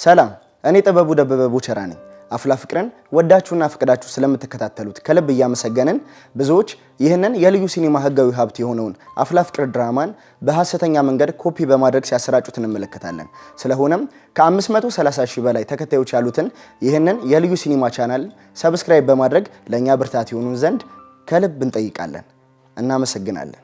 ሰላም እኔ ጥበቡ ደበበ ቦቸራ ነኝ። አፍላ ፍቅርን ወዳችሁና ፈቅዳችሁ ስለምትከታተሉት ከልብ እያመሰገንን ብዙዎች ይህንን የልዩ ሲኒማ ህጋዊ ሀብት የሆነውን አፍላ ፍቅር ድራማን በሐሰተኛ መንገድ ኮፒ በማድረግ ሲያሰራጩት እንመለከታለን። ስለሆነም ከ530 ሺህ በላይ ተከታዮች ያሉትን ይህንን የልዩ ሲኒማ ቻናል ሰብስክራይብ በማድረግ ለኛ ብርታት ይሆኑን ዘንድ ከልብ እንጠይቃለን። እናመሰግናለን።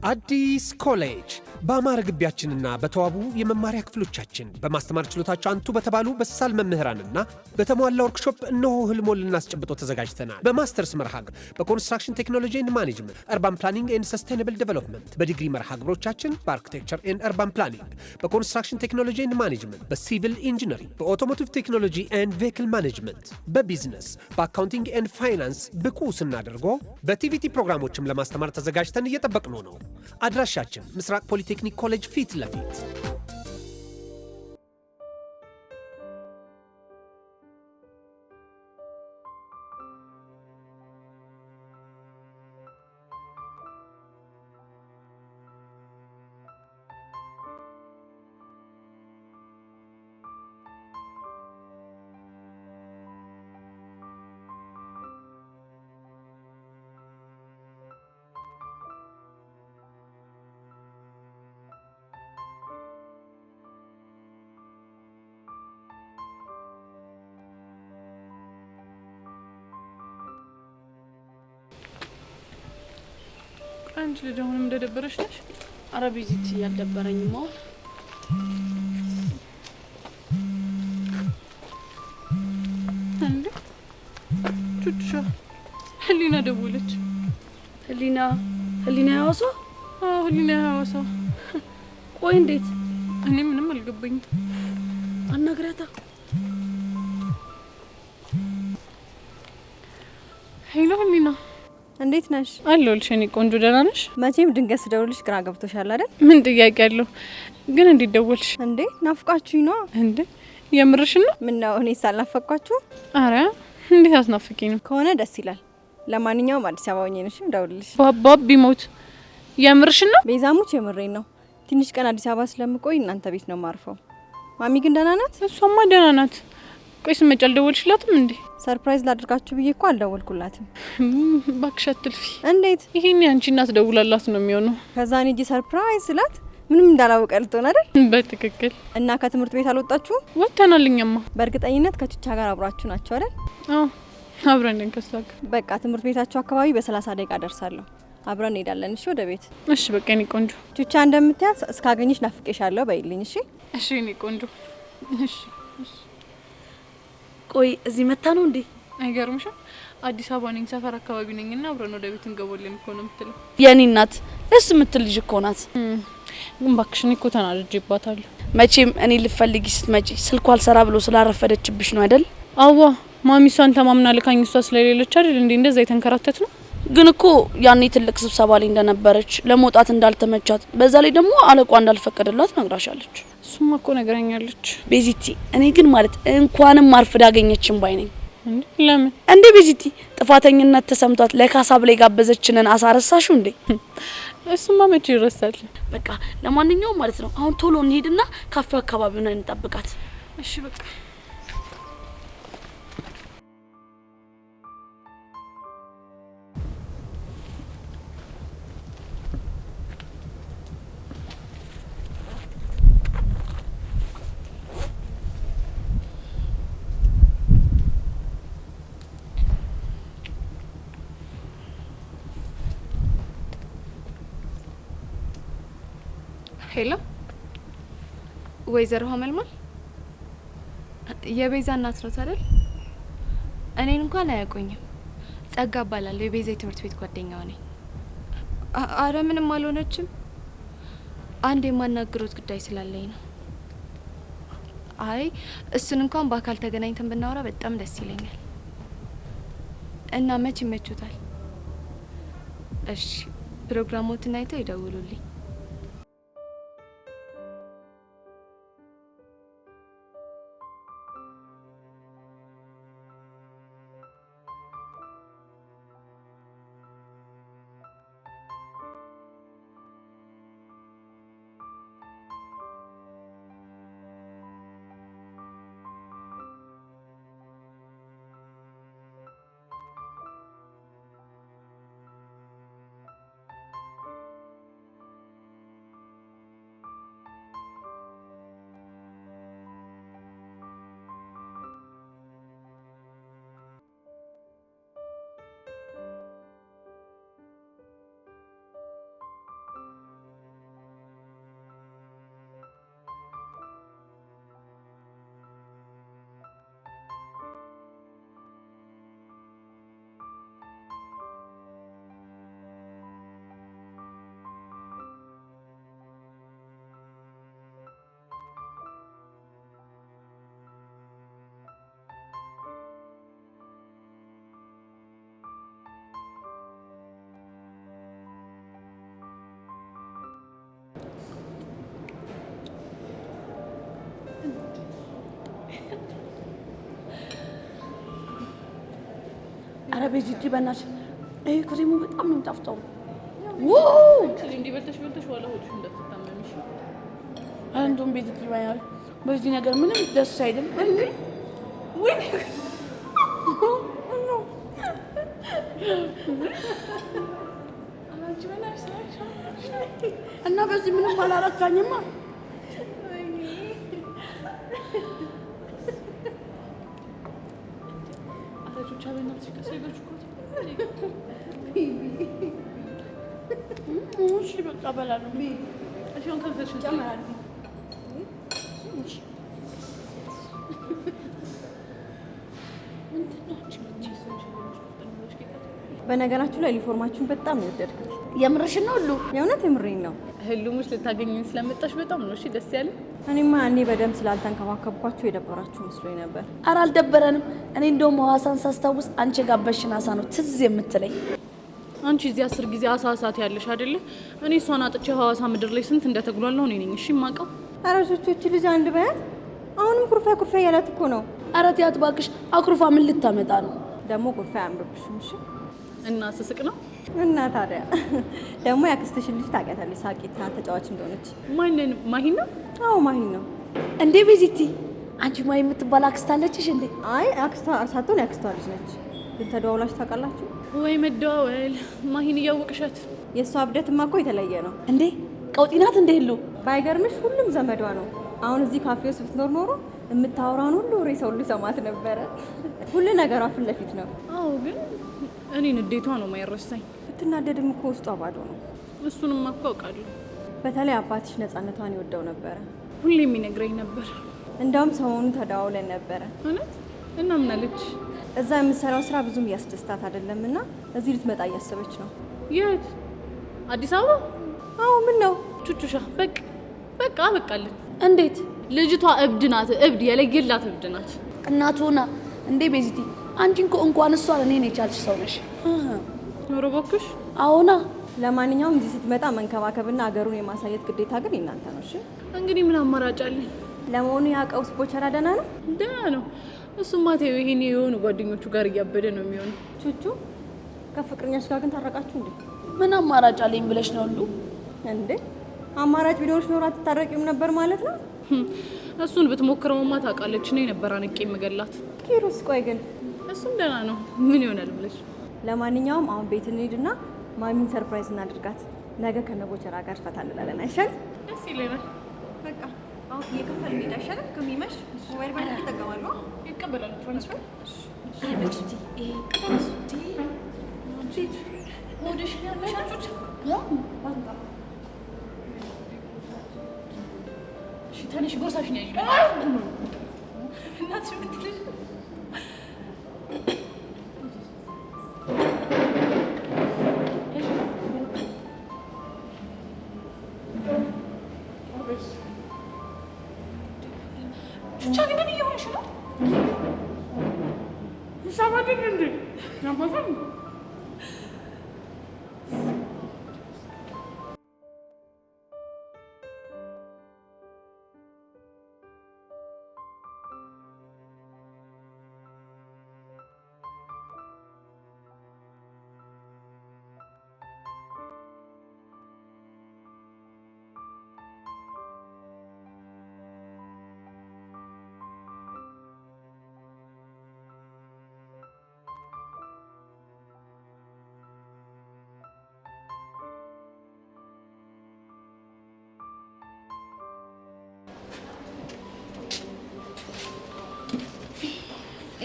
አዲስ ኮሌጅ በአማረ ግቢያችንና በተዋቡ የመማሪያ ክፍሎቻችን በማስተማር ችሎታቸው አንቱ በተባሉ በሳል መምህራንና በተሟላ ወርክሾፕ እነሆ ህልሞን ልናስጨብጦ ተዘጋጅተናል። በማስተርስ መርሃ ግብር በኮንስትራክሽን ቴክኖሎጂ ኤንድ ማኔጅመንት፣ አርባን ፕላኒንግ ኤንድ ሰስቴናብል ዴቨሎፕመንት፣ በዲግሪ መርሃ ግብሮቻችን በአርኪቴክቸር ኤንድ አርባን ፕላኒንግ፣ በኮንስትራክሽን ቴክኖሎጂ ኤንድ ማኔጅመንት፣ በሲቪል ኢንጂነሪንግ፣ በኦቶሞቲቭ ቴክኖሎጂ ኤንድ ቬሂክል ማኔጅመንት፣ በቢዝነስ፣ በአካውንቲንግ ኤንድ ፋይናንስ ብቁ ስናደርጎ በቲቪቲ ፕሮግራሞችም ለማስተማር ተዘጋጅተን እየጠበቅነው ነው። አድራሻችን ምስራቅ ፖሊቴክኒክ ኮሌጅ ፊት ለፊት። አንቺ ልጅ አሁንም እንደደበረሽ ነሽ? አረ ቢዚት ያልደበረኝማ። እንዴ ቹቹ ህሊና ደወለች። ህሊና ያወሳ? አዎ ህሊና ያወሳ። ቆይ እንዴት? እኔ ምንም አልገባኝም። አናግራታ። ሄሎ ህሊና እንዴት ነሽ? አለሁልሽ የኔ ቆንጆ። ደህና ነሽ? መቼም ድንገት ስደውልሽ ግራ ገብቶሻል አይደል? ምን ጥያቄ አለው? ግን እንዴት ደወልሽ? እንዴ ናፍቃችሁኝ ነው እንዴ? የምርሽን ነው? ምን ነው እኔ ሳልናፈቃችሁ? አረ እንዴት አስናፍቂኝ ነው? ከሆነ ደስ ይላል። ለማንኛውም አዲስ አበባ ሆኜ ነሽ ደውልልሽ። ባባ ቢሞት የምርሽን ነው? ቤዛሙች የምሬን ነው። ትንሽ ቀን አዲስ አበባ ስለምቆይ እናንተ ቤት ነው ማርፈው። ማሚ ግን ደህና ናት? እሷማ ደህና ናት። ቆይ ስመጭ አልደወልሽላትም እንዴ? ሰርፕራይዝ ላድርጋችሁ ብዬ እኮ አልደወልኩላትም። ባክሽ አትልፊ። እንዴት? ይሄን አንቺ እናት ደውላላት ነው የሚሆነው። ከዛ እኔ እጂ ሰርፕራይዝ ስላት ምንም እንዳላወቀ ልትሆን አይደል? በትክክል። እና ከትምህርት ቤት አልወጣችሁ? ወጥተናልኛማ። በእርግጠኝነት ከቹቻ ጋር አብራችሁ ናችሁ አይደል? አዎ አብረን እንከሳክ። በቃ ትምህርት ቤታችሁ አካባቢ በ30 ደቂቃ ደርሳለሁ። አብረን እንሄዳለን። እሺ ወደ ቤት። እሺ በቃ የኔ ቆንጆ። ቹቻ እንደምትያዝ እስካገኝሽ ናፍቄሻለሁ በይልኝ። እሺ እሺ የኔ ቆንጆ። እሺ ቆይ እዚህ መታ ነው እንዴ? አይገርምሽም? አዲስ አበባ ነኝ፣ ሰፈር አካባቢ ነኝና አብረን ወደ ቤት እንገባለን እኮ ነው የምትለው። የኔ እናት ደስ የምትል ልጅ እኮ ናት። ግን ባክሽ እኔ እኮ ተናድጄባታለሁ። መቼም እኔ ልፈልጊ ስትመጪ ስልኳ አልሰራ ብሎ ስላረፈደችብሽ ነው አይደል? አዋ ማሚሷን ተማምና ልካኝ እሷ ስለሌለች አይደል እንዴ እንደዛ የተንከራተት ነው። ግን እኮ ያኔ ትልቅ ስብሰባ ላይ እንደነበረች ለመውጣት እንዳልተመቻት በዛ ላይ ደግሞ አለቋ እንዳልፈቀደላት ነግራሻለች። እሱማ እኮ ነግራኛለች ቤዚቲ። እኔ ግን ማለት እንኳንም ማርፍዳ አገኘችን ባይ ነኝ። እንዴ ለምን እንዴ ቤዚቲ ጥፋተኝነት ተሰምቷት ለካሳ ብላይ ጋበዘችንን አሳረሳሹ እንዴ? እሱማ መቼ ይረሳል? በቃ ለማንኛውም ማለት ነው አሁን ቶሎ እንሄድና ካፌው አካባቢ ነው እንጠብቃት። እሺ በቃ ሄሎ ወይዘሮ ሀመልማል የቤዛ እናት ነው አይደል? እኔን እንኳን አያውቁኝም። ጸጋ እባላለሁ። የቤዛ የትምህርት ቤት ጓደኛዋ ነኝ። አረ ምንም አልሆነችም። አንድ የማናግሮት ጉዳይ ስላለኝ ነው። አይ እሱን እንኳን በአካል ተገናኝተን ብናወራ በጣም ደስ ይለኛል። እና መቼ ይመቹታል? እሺ ፕሮግራሞትን አይተው ይደውሉልኝ። አረ ቤዚቲ በእናትሽ ይሄ ክሬሙ በጣም ነው የሚጣፍጠው። እንዴ በልተሽ ዋላ ሆድሽ እንዳትታመምሽ። አንዱም ቤዚቲ ባያል በዚህ ነገር ምንም ደስ አይልም እንዴ? ወይ እና በዚህ ምንም አላረካኝማ። አረጆቻ በእናትሽ ከሰይዶች እኮ እሺ በቃ በላለሁ። እሺ አሁን ከፈትሽ ጨምራለሁ። በነገራችሁ ላይ ዩኒፎርማችሁን በጣም ነው የወደድኩት። የምርሽን ነው ሁሉ? የእውነት የምሬን ነው። ህልሙሽ ልታገኘኝ ስለመጣሽ በጣም ነው እሺ ደስ ያለ። እኔማ እኔ በደንብ ስላልተንከባከብኳችሁ የደበራችሁ መስሎኝ ነበር። ኧረ አልደበረንም። እኔ እንደውም ሐዋሳን ሳስታውስ አንቺ ጋበሽን አሳ ነው ትዝ የምትለኝ። አንቺ እዚህ 10 ጊዜ አሳሳት ያለሽ አይደለ? እኔ እሷን አጥቼ ሐዋሳ ምድር ላይ ስንት እንደተግሏለሁ እኔ ነኝ እሺ የማውቀው። ኧረ ሶቾች ልጅ አንድ በያት። አሁንም ኩርፋ ያላት እኮ ነው። ኧረ ትያት እባክሽ። አኩርፋ ምን ልታመጣ ነው? ደግሞ ኩርፋ አያምርብሽም። እሺ እና ስስቅ ነው እና ታዲያ ደግሞ ያክስትሽ ልጅ ታውቂያታለሽ፣ ሳቂትና ተጫዋች እንደሆነች። ማንን? ማሂን ነው? አዎ ማሂን ነው። እንዴ ቤዚቲ አንቺ ማሂ የምትባል አክስት አለችሽ እንዴ? አይ አክስቷ ሳትሆን ያክስቷ ልጅ ነች። ግን ተደዋውላችሁ ታውቃላችሁ ወይ? መደዋወል ማሂን እያወቅሻት? የእሷ እብደትማ እኮ የተለየ ነው እንዴ። ቀውጢ ናት እንዴ? ሁሉ ባይገርምሽ ሁሉም ዘመዷ ነው። አሁን እዚህ ካፌ ውስጥ ብትኖር ኖሮ የምታወራውን ሁሉ ሬሳ ሁሉ ሰማት ነበረ። ሁሉ ነገሯ ፊት ለፊት ነው። አዎ ግን እኔን እንዴቷ ነው የማይረሳኝ። ብትናደድም እኮ ውስጧ ባዶ ነው። እሱንም እኮ አውቃለሁ። በተለይ አባትሽ ነፃነቷን ይወደው ነበረ። ሁሌ የሚነግረኝ ነበር። እንደውም ሰሞኑን ተደዋውለን ነበረ። እውነት? እና ምን አለች? እዛ የምትሰራው ስራ ብዙም እያስደስታት አይደለም እና እዚህ ልትመጣ እያሰበች ነው። የት? አዲስ አበባ? አዎ ምን ነው ቹቹሻ በቃ በቃልን። እንዴት? ልጅቷ እብድ ናት። እብድ የለየላት እብድ ናት። እናቱና እንዴ ቤዚቲ አንቺ እንኳን እሷን እኔን የቻልሽ ሰው ነሽ። ኑሮ ቦክሽ። አዎና። ለማንኛውም እዚህ ስትመጣ መንከባከብና አገሩን የማሳየት ግዴታ ግን የእናንተ ነው። እሺ እንግዲህ ምን አማራጭ አለኝ? ለመሆኑ ያ ቀውስ ቦቸራ ደህና ነው? ደህና ነው። እሱማ ተይው፣ ይሄን የሆኑ ጓደኞቹ ጋር እያበደ ነው የሚሆነው። ቹቹ ከፍቅረኛሽ ጋር ግን ታረቃችሁ እንዴ? ምን አማራጭ አለኝ ብለሽ ነው ሁሉ? እንዴ አማራጭ ቢኖርሽ ኖሮ አትታረቂም ነበር ማለት ነው? እሱን ብትሞክረውማ ታውቃለች እኔ ነበር አንቄ የምገላት። ኪሩስ ቆይ ግን እሱም ደህና ነው። ምን ይሆናል ብለሽ? ለማንኛውም አሁን ቤት እንሂድና ማሚን ሰርፕራይዝ እናድርጋት። ነገ ከነቦቸራ ጋር ፈታ እንላለን። አይሻል? ደስ ይለናል። በቃ አሁን እየከፈል እንሂድ አይሻልም? ከሚመሽ ሞባይል ባንክ ይጠቀማሉ። ይቀበላሉ ትራንስፈር። ቤዚቲ ይሄ ሆድሽ ያለሻቹች ትንሽ ጎርሳሽን ያዥ። እናትሽ ምትልሽ ብቻ ግን ምን እየሆንሽ ነው? ሰባድን እንዴ ናባፋን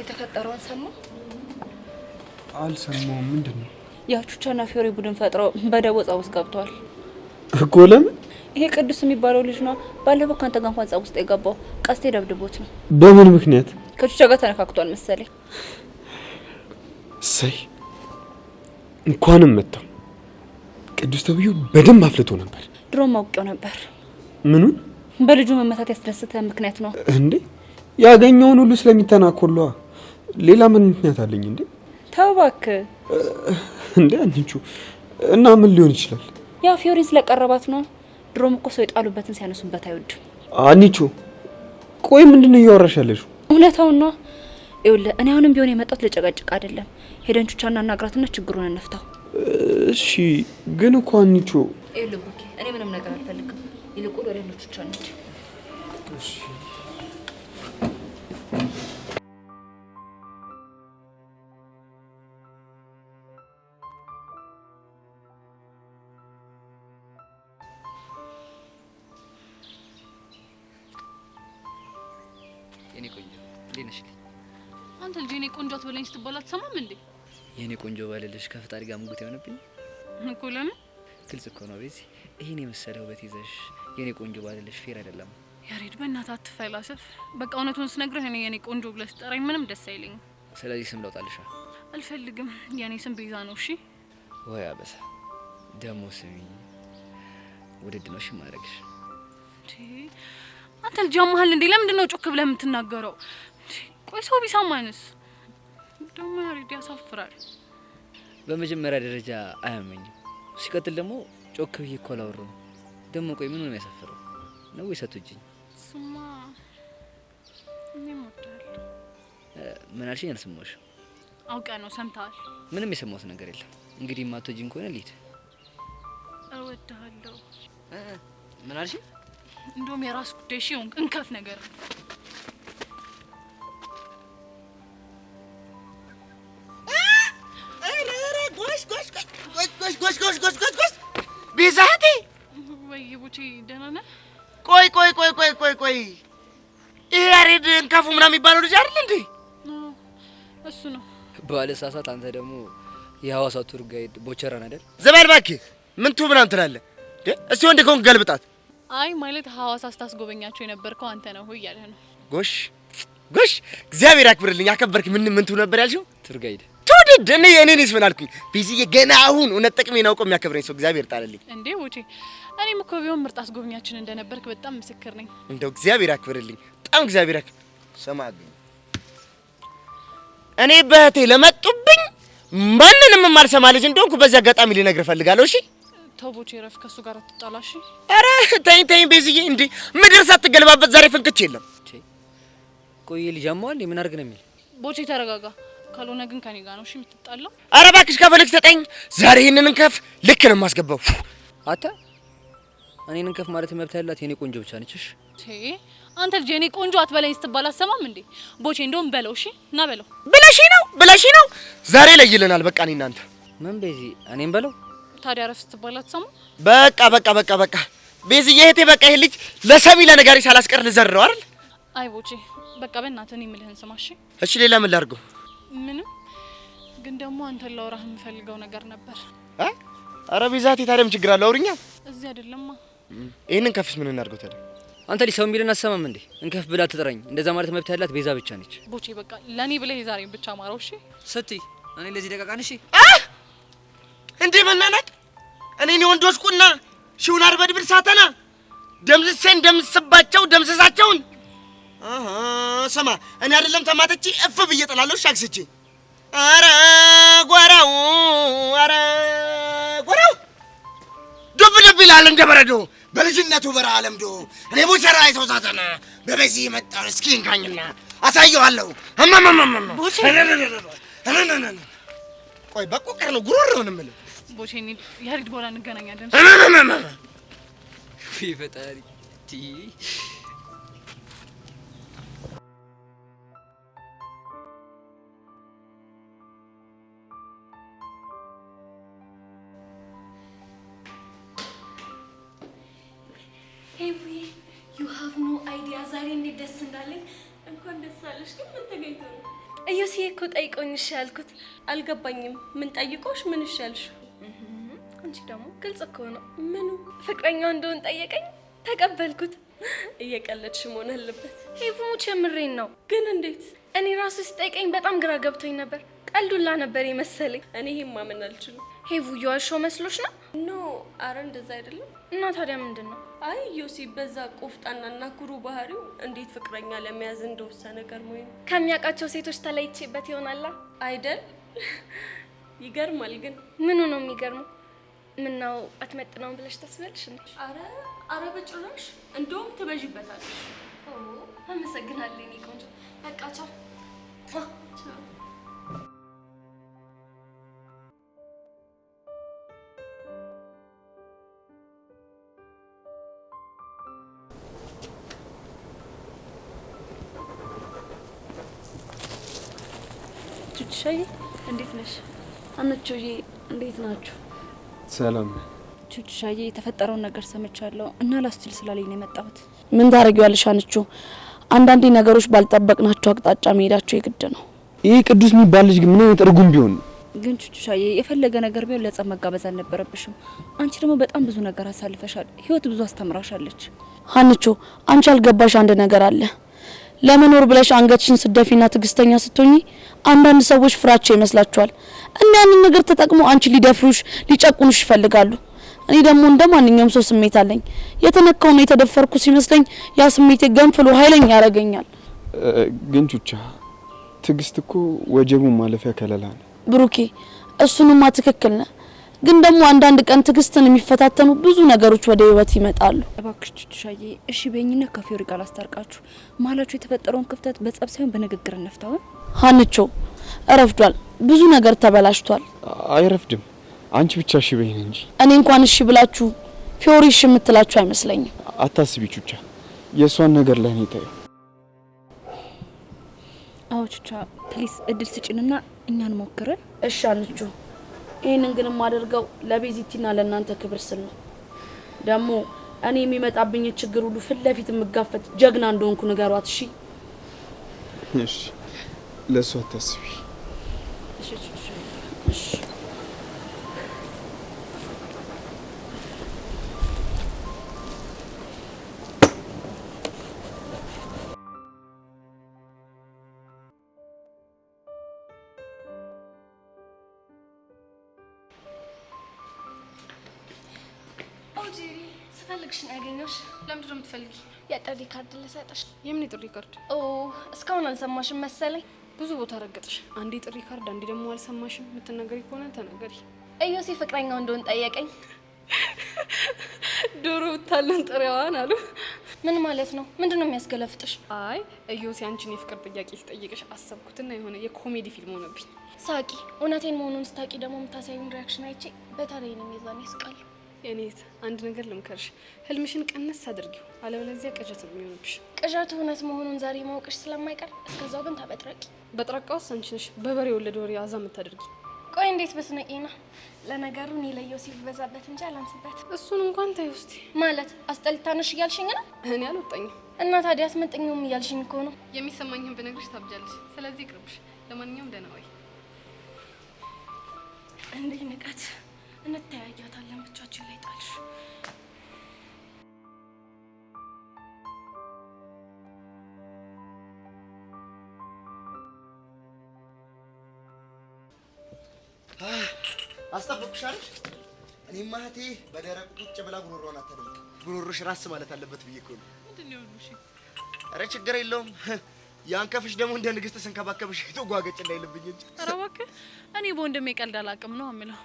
የተፈጠረውን ሰማ? አልሰማውም። ምንድን ነው? ያው ቹቻና ፊዮሪ ቡድን ፈጥረው በደቦ ጸብ ውስጥ ገብተዋል እኮ። ለምን? ይሄ ቅዱስ የሚባለው ልጅ ነው ባለፈው ካንተ ጋር እንኳን ጸብ ውስጥ የገባው። ቀስቴ ደብድቦት ነው። በምን ምክንያት? ከቹቻ ጋር ተነካክቷል መሰለኝ። ሰይ እንኳንም መጣው። ቅዱስ ተብዩ በደንብ አፍልቶ ነበር። ድሮም አውቄው ነበር። ምኑን? በልጁ መመታት ያስደሰተ ምክንያት ነው እንዴ? ያገኘውን ሁሉ ስለሚተናኮሏ። ሌላ ምን ምክንያት አለኝ እንዴ? ተው እባክህ እንዴ አንቺ። እና ምን ሊሆን ይችላል? ያው ፊዮሪን ስለቀረባት ነው። ድሮም እኮ ሰው የጣሉበትን ሲያነሱበት አይወድም። አንቺ ቆይ ምንድነው እያወራሽ ያለሽው? እውነታው ነው። ይኸውልህ እኔ አሁንም ቢሆን የመጣሁት ለጨቀጭቅ አይደለም። ሄደን ቹቻና እናግራትና ችግሩን እንፍታው። እሺ ግን እኮ አንቺ ይኸውልህ ቡኪ እኔ ምንም ነገር አልፈልግም። ይልቁን ወደ ቹቻ እንሂድ። እሺ የኔ ቆንጆ እንዴት ነሽ? አንተ ልጅ የኔ ቆንጆ አትበለኝ ስትባል አትሰማም እንዴ? የኔ ቆንጆ ባልልሽ ከፍጣሪ ጋር ሙግት የሆነብኝ እኮ ለምን? ግልጽ እኮ ነው። በዚህ ይሄን የመሰለ ውበት ይዘሽ የኔ ቆንጆ ባልልሽ ፌር አይደለም። ያሬድ በእናትህ አትፈላሰፍ። በቃ እውነቱን ስነግርህ እኔ የኔ ቆንጆ ብለህ ስጠራኝ ምንም ደስ አይለኝም። ስለዚህ ስም ለውጣልሻ። አልፈልግም። የኔ ስም ቤዛ ነው። እሺ ወይ አበሳ ደሞ ስሚ ውድድ ነው። እሺ ማድረግሽ አንተ ልጅ ያመሃል እንዴ? ለምንድን ነው ጮክ ብለህ የምትናገረው? ቆይ ሰው ቢሰማንስ? ደግሞ ያሬድ ያሳፍራል። በመጀመሪያ ደረጃ አያመኝም። ሲቀጥል ደግሞ ጮክ ብዬ እኮ አላወራሁም። ደግሞ ቆይ ምን ነው የሚያሳፍረው? ነው ወይ ሰጥቶኝ? ስማ እኔም እወድሃለሁ። ምን አልሽኝ? አልሰማሁሽም። አውቀህ ነው ሰምተሃል? ምንም የሰማሁት ነገር የለም። እንግዲህ ማቶጂን ከሆነ ልሂድ። እወድሃለሁ። ምን አልሽኝ? እንደውም የራስ ጉዳይ እሺ። እንከፍ ነገር ቤዛቴ ወይ ቡቼ ደህና ነህ? ቆይ ይሄ ያሬድ እንከፉ ምናምን የሚባለው ልጅ አይደል እንዴ? እሱ ነው። ባለሳሳት አንተ ደግሞ የሐዋሳው ቱር ጋይድ ቦቸራን አይደል? ዘባል እባክህ ምን ቱ ምናምን ትላለህ? እስቲ ወንድ ከሆንክ ገልብጣት። አይ ማለት ሐዋሳ ስታስጎበኛቸው የነበርከው አንተ ነው እያለ ነው። ጎሽ እግዚአብሔር ያክብርልኝ። አከበርክ። ምን ቱ ነበር ያልሽው? ቱር ጋይድ ትውድድ እኔስ ምን አልኩኝ? ቢዚዬ ገና አሁን እውነት ጥቅሜን አውቆ የሚያከብረኝ ሰው እግዚአብሔር ጣለልኝ። እንዴ ቡቼ እኔም እኮ ቢሆን ምርጥ አስጎብኛችን እንደነበርክ በጣም ምስክር ነኝ። እንደው እግዚአብሔር ያክብርልኝ። በጣም እግዚአብሔር ሰማግኝ። እኔ በእህቴ ለመጡብኝ ማንንም የማልሰማ ልጅ እንደሆንኩ በዚህ አጋጣሚ ልነግርህ እፈልጋለሁ። እሺ ተው ቡቼ ረፍ፣ ከሱ ጋር አትጣላሽ። ኧረ ተይኝ ቤዝዬ። እንዴ ምድር ሳትገለባበት ዛሬ ፍንክች የለም። ቆይ ልጅ አሟል ምን አድርግ ነው የሚል? ቡቼ ተረጋጋ። ካልሆነ ግን ከኔ ጋር ነው እሺ የምትጣላው። ኧረ እባክሽ ከፈልክ ተጠኝ። ዛሬ ይሄንን እንከፍ ልክ ነው የማስገባው። አታ እኔን እንከፍ ማለት መብት ያላት የኔ ቆንጆ ብቻ ነች። እሺ አንተ ልጅ የኔ ቆንጆ አትበለኝ ስትባል አሰማም እንዴ? ቦቼ እንደውም በለው እሺ ና በለው። ብለሽ ነው ዛሬ ለይልናል። በቃ እኔ እናንተ ምን ቤዚ እኔም በለው። ታዲያ ረፍ ስትባል አትሰማ? በቃ ቤዝዬ እህቴ በቃ ይሄ ልጅ ለሰሚ ለነጋሪ ሳላስቀር ልዘርረው አይደል? አይ ቦቼ በቃ በእናትህ እኔ የምልህን ስማ እሺ። እሺ ሌላ ምን ላድርገው? ምንም ግን ደግሞ አንተን ላወራህ የምፈልገው ነገር ነበር። ኧረ ቤዛቴ ታዲያ ምን ችግር አለው? አውሪኛ። እዚህ አይደለማ። ይሄንን ከፍስ ምን እናድርገው ታዲያ? አንተ ልጅ ሰው የሚልን አሰማም እንዴ? እንከፍ ብላ ትጥራኝ። እንደዛ ማለት መብት ያላት ቤዛ ብቻ ነች። ቦቼ በቃ ለኔ ብለህ የዛሬን ብቻ ማረው እሺ። ስትይ እኔ ለዚህ ደቃቃን እሺ። እንዴ መናናቅ እኔ ወንዶች ቁና ሺውን አርበድብር ሳተና ደምስባቸው ደምስሳቸውን ስማ እኔ አይደለም ተማተቺ እፍ ብዬ ጥላለሁ ሻክስቺ። ኧረ ጎራው ዱብ ይላል እንደ በረዶ በልጅነቱ በረሃ ለምዶ። እኔ ቡቸራ አይተው ሳተና በበዚህ መጣው እስኪ እንካኝና አሳየዋለሁ። ቆይ በቁቀር ነው ጉሮሮ ነው የምልህ። ቦቼ ያሪድ በኋላ እንገናኛለን። ፈጣሪ ሄቪ ዩ ሃቭ ኖ አይዲያ ዛሬ እንዴት ደስ እንዳለኝ። እንኳን ደስ አለሽ። ግን ምን ተገኝቶ ነው? እዩሲዬ እኮ ጠይቆኝ እሺ ያልኩት አልገባኝም። ምን ጠይቆሽ ምን እሺ ያልሽ? አንቺ ደግሞ ግልጽ እኮ ነው። ምኑ? ፍቅረኛው እንደሆን ጠየቀኝ ተቀበልኩት። እየቀለድሽ መሆን አለበት። ሄቪ ሙች የምሬን ነው። ግን እንዴት? እኔ ራሱ ሲጠይቀኝ በጣም ግራ ገብቶኝ ነበር። ቀልዱላ ነበር የመሰለኝ። እኔ ይሄን ማመን አልችልም። ሄቪ የዋሸው መስሎሽ ነው? ኖ አረ እንደዛ አይደለም። እና ታዲያ ምንድን ነው? አይ ዮሲ በዛ ቆፍጣናና ኩሩ ባህሪው እንዴት ፍቅረኛ ለመያዝ እንደወሰነ ገርሞኝ ነው። ከሚያውቃቸው ሴቶች ተለይቼበት ይሆናላ አይደል? ይገርማል። ግን ምኑ ነው የሚገርመው? ምነው አትመጥነውም ብለሽ ታስቢያለሽ እንዴ? አረ በጭራሽ። እንደውም ትበዥበታለሽ። አመሰግናለሁ የኔ ቆንጆ። በቃ ቻው። ቹቹሻዬ እንዴት ነሽ? አንቺዬ እንዴት ናችሁ? ሰላም። ቹቹሻዬ የተፈጠረውን ነገር ሰምቻለሁ እና ላስችል ስላለኝ ነው የመጣሁት። ምን ታደርጊዋለሽ አንቺ? አንዳንዴ ነገሮች ባልጠበቅናቸው አቅጣጫ መሄዳቸው የግድ ነው። ይሄ ቅዱስ የሚባል ልጅ ግን ምን አይነት እርጉም ቢሆን ነው? ግን ቹቹሻዬ የፈለገ ነገር ቢሆን ለጸብ መጋበዝ አልነበረብሽም። አንቺ ደግሞ በጣም ብዙ ነገር አሳልፈሻል። ህይወት ብዙ አስተምራሻለች። አንቺ አንቺ አልገባሽ አንድ ነገር አለ። ለመኖር ብለሽ አንገትሽን ስደፊና ትግስተኛ ስትሆኚ አንዳንድ ሰዎች ፍራቻ ይመስላችኋል እና ያንን ነገር ተጠቅመው አንቺ ሊደፍሩሽ ሊጨቁኑሽ ይፈልጋሉ። እኔ ደግሞ እንደ ማንኛውም ሰው ስሜት አለኝ። የተነካውና የተደፈርኩ ሲመስለኝ ያ ስሜቴ ገንፍሎ ኃይለኛ ያረገኛል። ግን ቹቻ ትግስት እኮ ወጀቡን ማለፊያ ከለላ ነው። ብሩኬ እሱንማ ትክክል ነህ። ግን ደግሞ አንዳንድ ቀን ትግስትን የሚፈታተኑ ብዙ ነገሮች ወደ ህይወት ይመጣሉ። እባክሽ ቹቹሻዬ እሺ በይኝና ከፊዮሪ ጋር አስታርቃችሁ ማላችሁ የተፈጠረውን ክፍተት በጸብ ሳይሆን በንግግር እንፍታው። ሀንቾ እረፍዷል። ብዙ ነገር ተበላሽቷል። አይረፍድም። አንቺ ብቻ እሺ በይኝ እንጂ እኔ እንኳን እሺ ብላችሁ ፊዮሪ እሺ የምትላችሁ አይመስለኝም። አታስቢ ቹቻ፣ የእሷን ነገር ላይ ነው ታዩ። አዎ ቹቻ ፕሊስ እድል ስጪንና እኛን ሞክረ። እሺ አንቹ፣ ይሄንን ግን የማደርገው ለቤዚቲና ለእናንተ ክብር ስል ነው። ደግሞ እኔ የሚመጣብኝ ችግር ሁሉ ፊት ለፊት የምጋፈጥ ጀግና እንደሆንኩ ንገሯት። እሺ እሺ፣ ለእሷ አታስቢ። እሺ ቹቻ፣ እሺ ስፈልግሽ ነው ያገኘሁሽ። ለምንድን ነው የምትፈልጊ? የጥሪ ካርድ ልሰጥሽ። የምን የጥሪ ካርድ? ኦ እስካሁን አልሰማሽም መሰለኝ። ብዙ ቦታ ረገጥሽ። አንዴ ጥሪ ካርድ፣ አንዴ ደግሞ አልሰማሽም። የምትናገሪ ከሆነ ተናገሪ። እዮሴ ፍቅረኛው እንደሆን ጠየቀኝ። ዶሮ ብታለን ጥሬዋን አሉ። ምን ማለት ነው? ምንድን ነው የሚያስገለፍጥሽ? አይ እዮሴ አንቺን የፍቅር ጥያቄ ሲጠይቅሽ አሰብኩትና የሆነ የኮሜዲ ፊልም ሆነብኝ። ሳቂ። እውነቴን መሆኑን ስታቂ ደግሞ የምታሳዩን ሪያክሽን አይቼ በተለይ ነው የሚዛን ያስቃል። የኔት አንድ ነገር ልምከርሽ፣ ህልምሽን ቀነስ አድርጊው፣ አለበለዚያ ቅዠት ነው የሚሆንብሽ። ቅዠቱ እውነት መሆኑን ዛሬ ማወቅሽ ስለማይቀር እስከዛው ግን ታበጥረቂ። በጥራቃውስ አንቺ ነሽ በበሬ የወለደ ወሬ አዛ የምታደርጊ። ቆይ እንዴት በስነቂ ነው? ለነገሩ እኔ ለዮሴፍ በዛበት እንጂ አላንስበት። እሱን እንኳን ታይ ውስጥ ማለት አስጠልታነሽ እያልሽኝ ነው? እኔ አልወጣኝም እና ታዲያ አትመጥኝም እያልሽኝ እኮ ነው። የሚሰማኝን ብነግርሽ ታብጃለሽ። ስለዚህ ይቅርብሽ። ለማንኛውም ደህና ዋይ። እንዴ ንቀት! እንተያያታለን ብቻችን ላይ ጣልሽ። አስጠብቅሽ አይደል? እኔማ እህቴ በደረቅ ቁጭ ብላ ጉሮሮን አታደርግ። ጉሮሮሽ ራስ ማለት አለበት ብዬ እኮ ነው። ምንድነው ልሽ? ኧረ ችግር የለውም። ያንከፍሽ ደግሞ እንደ ንግስት ስንከባከብሽ ተጓገጭ እንዳይልብኝ እንጂ። ኧረ እባክህ እኔ በወንድሜ ቀልድ አላውቅም ነው የምለው።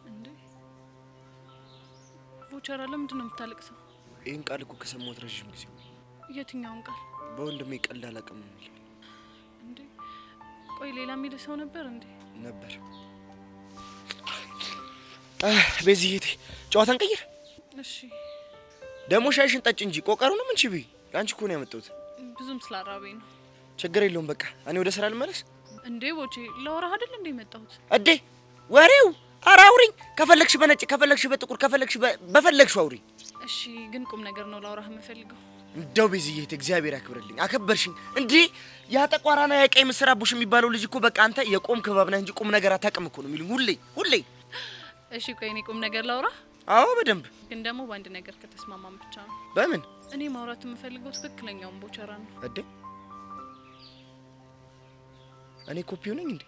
እንዴ ቦቸራ ለምንድን ነው የምታለቅሰው? ይህን ቃል እኮ ከሰማሁት ረዥም ጊዜ። የትኛውን ቃል? በወንድሜ ቀልድ አላውቅም የሚል። እንዴ ቆይ ሌላ የሚል ሰው ነበር እንዴ? ነበር። በዚህ እህቴ ጨዋታን ቀይር። እሺ ደግሞ ሻይሽን ጠጭ እንጂ ቆቀሩንም እንቺ ቢ አንቺ እኮ ነው ያመጣሁት። ብዙም ስላራበኝ ነው። ችግር የለውም በቃ እኔ ወደ ስራ ልመለስ። እንዴ ቦቼ ለወራህ አይደል እንዴ መጣሁት? እዴ ወሬው ኧረ አውሪኝ። ከፈለግሽ በነጭ ከፈለግሽ በጥቁር ከፈለግሽ በፈለግሽ አውሪኝ። እሺ ግን ቁም ነገር ነው ላወራህ የምፈልገው። እንደው በዚህ እህቴ እግዚአብሔር ያክብርልኝ፣ አከበርሽኝ። እንዴ ያ ጠቋራና ያ ቀይ ምስር አቡሽ የሚባለው ልጅ እኮ በቃ አንተ የቆም ክባብ ነህ እንጂ ቁም ነገር አታውቅም እኮ ነው የሚሉኝ ሁሌ። እሺ ቆይ እኔ ቁም ነገር ላውራህ? አዎ በደንብ። ግን ደግሞ በአንድ ነገር ከተስማማን ብቻ ነው። በምን? እኔ ማውራት የምፈልገው ትክክለኛውን ቦቸራ ነው። እዴ እኔ ኮፒው ነኝ እንዴ?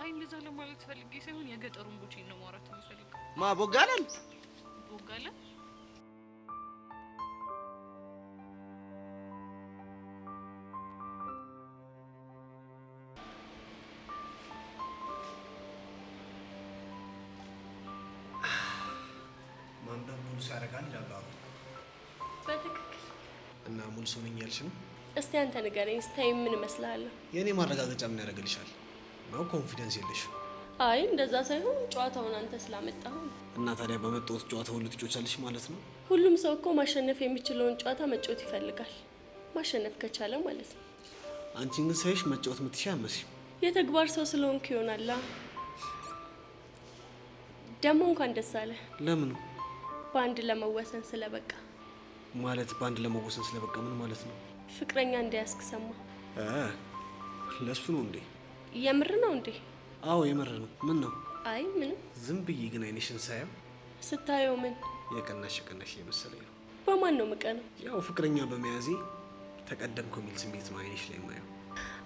አይ እንደዛ ለማለት ፈልጌ ሳይሆን የገጠሩን ቦቼ ነው ማውራት የምፈልገው። ማ ቦጋለን? ቦጋለ ማንዳም ሙሉ ያደርጋል ይላል። አጉል ሰው ነኝ ያልሽ ነው? እስቲ አንተ ንገረኝ፣ ስታይ ምን መስላል? የኔ ማረጋገጫ ምን ያደርግልሻል? ነው ኮንፊደንስ የለሽ? አይ እንደዛ ሳይሆን ጨዋታውን አንተ ስላመጣው። እና ታዲያ በመጣሁት ጨዋታ ሁሉ ትጮቻለሽ ማለት ነው? ሁሉም ሰው እኮ ማሸነፍ የሚችለውን ጨዋታ መጫወት ይፈልጋል፣ ማሸነፍ ከቻለ ማለት ነው። አንቺን ግን ሳይሽ መጫወት የምትችይ አትመስይም። የተግባር ሰው ስለሆንክ ይሆናል። ደግሞ እንኳን ደስ አለ። ለምን? በአንድ ለመወሰን ስለበቃ። ማለት በአንድ ለመወሰን ስለበቃ ምን ማለት ነው? ፍቅረኛ እንዳያስክ ሰማ። ለሱ ነው እንዴ? የምር ነው እንዴ? አዎ የምር ነው። ምን ነው? አይ ምንም። ዝም ብዬ ግን አይንሽን ሳየው። ስታየው ምን? የቀናሽ የመሰለኝ ነው። በማን ነው የምቀነው? ያው ፍቅረኛ በመያዜ ተቀደምኩ የሚል ስሜት ነው አይንሽ ላይ የማየው።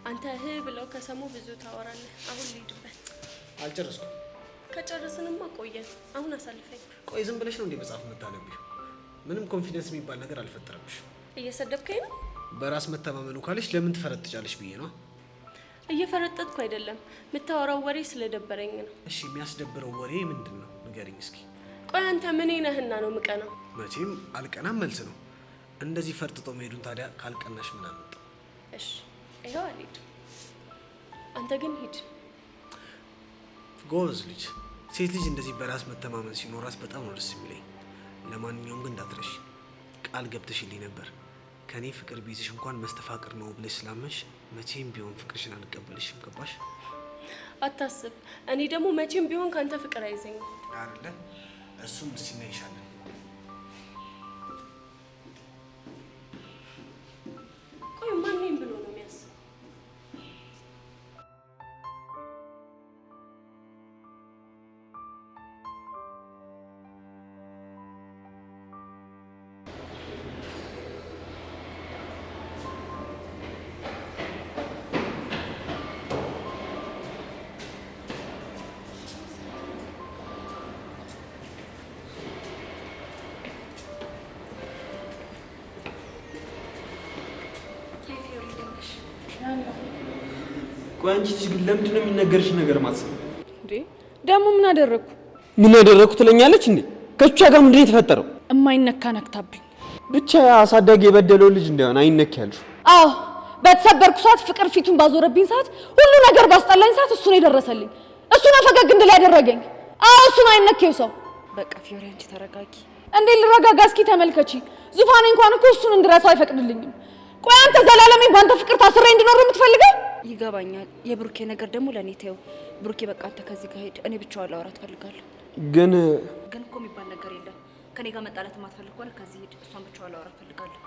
አንተ ብለው ከሰሙ ብዙ ታወራለህ። አሁን ልሂድበት። አልጨረስኩም። ከጨረስንማ ቆየን። አሁን አሳልፈኝ። ቆይ ዝም ብለሽ ነው እንዴ መጽሐፍ የምታነቢው? ምንም ኮንፊደንስ የሚባል ነገር አልፈጠረብሽ። እየሰደብከኝ ነው? በራስ መተማመኑ ካለሽ ለምን ትፈረጥጫለሽ ብዬ ነው። እየፈረጠጥኩ አይደለም፣ የምታወራው ወሬ ስለደበረኝ ነው። እሺ የሚያስደብረው ወሬ ምንድን ነው ንገሪኝ እስኪ። ቆይ አንተ ምን ነህና ነው የምቀናው? መቼም አልቀናም መልስ ነው። እንደዚህ ፈርጥጦ መሄዱን ታዲያ ካልቀናሽ ምን አመጣው? እሺ ይኸው አልሄድም። አንተ ግን ሂድ። ጎበዝ ልጅ። ሴት ልጅ እንደዚህ በራስ መተማመን ሲኖራት በጣም ነው ደስ የሚለኝ። ለማንኛውም ግን እንዳትረሽ፣ ቃል ገብተሽልኝ ነበር ከኔ ፍቅር ቢይዝሽ እንኳን መስተፋቅር ነው ብለሽ ስላመንሽ መቼም ቢሆን ፍቅርሽን አልቀበልሽም። ገባሽ? አታስብ። እኔ ደግሞ መቼም ቢሆን ካንተ ፍቅር አይዘኝም አይደለ? እሱም እስኪ እናይሻለን። ቆይ ማንንም ብሎ ነው የሚያስብ? ቆይ አንቺ ልጅ ግን ለምንድን ነው የሚነገርሽ ነገር ማትሰማ እንዴ? ደግሞ ምን አደረኩ? ምን ያደረኩ ትለኛለች እንዴ? ከቹቻ ጋር ምንድን ነው የተፈጠረው? እማይነካ ነክታብኝ። ብቻ አሳዳጊ የበደለው ልጅ እንዳይሆን አይነክ ያልሽ። አዎ በተሰበርኩ ሰዓት፣ ፍቅር ፊቱን ባዞረብኝ ሰዓት፣ ሁሉ ነገር ባስጠላኝ ሰዓት እሱ ነው የደረሰልኝ። እሱ ነው ፈገግ እንድል ያደረገኝ። አዎ እሱ ነው አይነኬው ሰው። በቃ ፊዮሪ አንቺ ተረጋጊ። እንዴ ልረጋጋ? እስኪ ተመልከቺ። ዙፋኔ እንኳን እኮ እሱን እንድረሳው አይፈቅድልኝም። ቆይ አንተ ዘላለሜን ባንተ ፍቅር ታስሬ እንድኖር የምትፈልገው? ይገባኛል። የብሩኬ ነገር ደግሞ ለኔ ተይው። ብሩኬ በቃ አንተ ከዚህ ጋር ሄድ። እኔ ብቻዋን ላወራት ፈልጋለሁ። ግን እኮ የሚባል ነገር የለም። ከኔ ጋር መጣላት የማትፈልግ ከሆነ ከዚህ ሄድ። እሷን ብቻዋን ላወራት ፈልጋለሁ።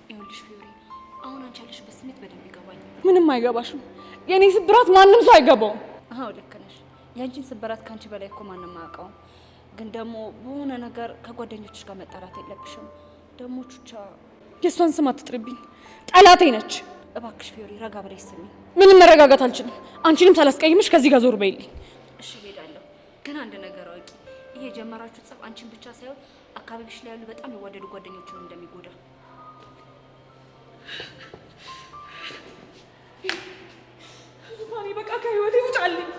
ይኸውልሽ ፊዮሪ፣ አሁን አንቺ ያለሽበት ስሜት በደንብ ይገባኛል። ምንም አይገባሽም። የኔ ስብራት ማንም ሰው አይገባውም። አዎ ልክ ነሽ። ያንቺን ስብራት ካንቺ በላይ እኮ ማንም አያውቀውም። ግን ደግሞ በሆነ ነገር ከጓደኞችሽ ጋር መጣላት የለብሽም። ደግሞ ቹቻ የእሷን ስም አትጥሪብኝ፣ ጠላቴ ነች። እባክሽ ፊዮሪ ረጋ ብለሽ ስሚ። ምንም መረጋጋት አልችልም። አንቺንም ሳላስቀይምሽ ከዚህ ጋር ዞር በይልኝ። እሺ እሄዳለሁ። ግን አንድ ነገር አውቂ፣ ይሄ የጀመራችሁ ጸብ አንቺን ብቻ ሳይሆን አካባቢሽ ላይ ያሉ በጣም የወደዱ ጓደኞችን እንደሚጎዳ። ዙፋኔ በቃ ከህይወቴ ውጣልኝ።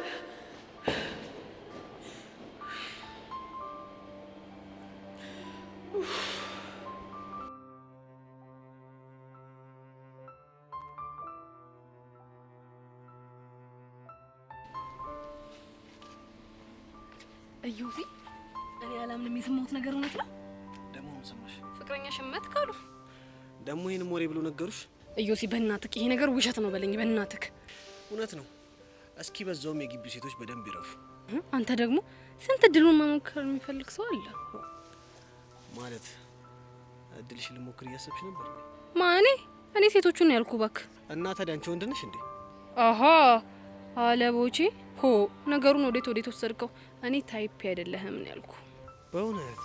እዩዚ እኔ አላምንም። የሰማሁት ነገር እውነት ነው? ደግሞ ምን ሰማሽ? ፍቅረኛ ሽመት ካሉ ደግሞ ይሄን ሞሬ ብሎ ነገሩሽ? እዩሲ በእናትህ ይሄ ነገር ውሸት ነው በለኝ። በእናትህ እውነት ነው። እስኪ በዛውም የግቢው ሴቶች በደንብ ይረፉ። አንተ ደግሞ ስንት እድሉን መሞከር የሚፈልግ ሰው አለ ማለት። እድልሽ ልሞክር እያሰብሽ ነበር? ማኔ እኔ ሴቶቹን ያልኩ እባክህ። እና ታዲያ አንቺ ወንድ ነሽ እንዴ? አሃ አለቦቼ ሆ ነገሩን ወዴት ወሰድከው? እኔ ታይፕ አይደለህም ነው ያልኩ። በእውነት?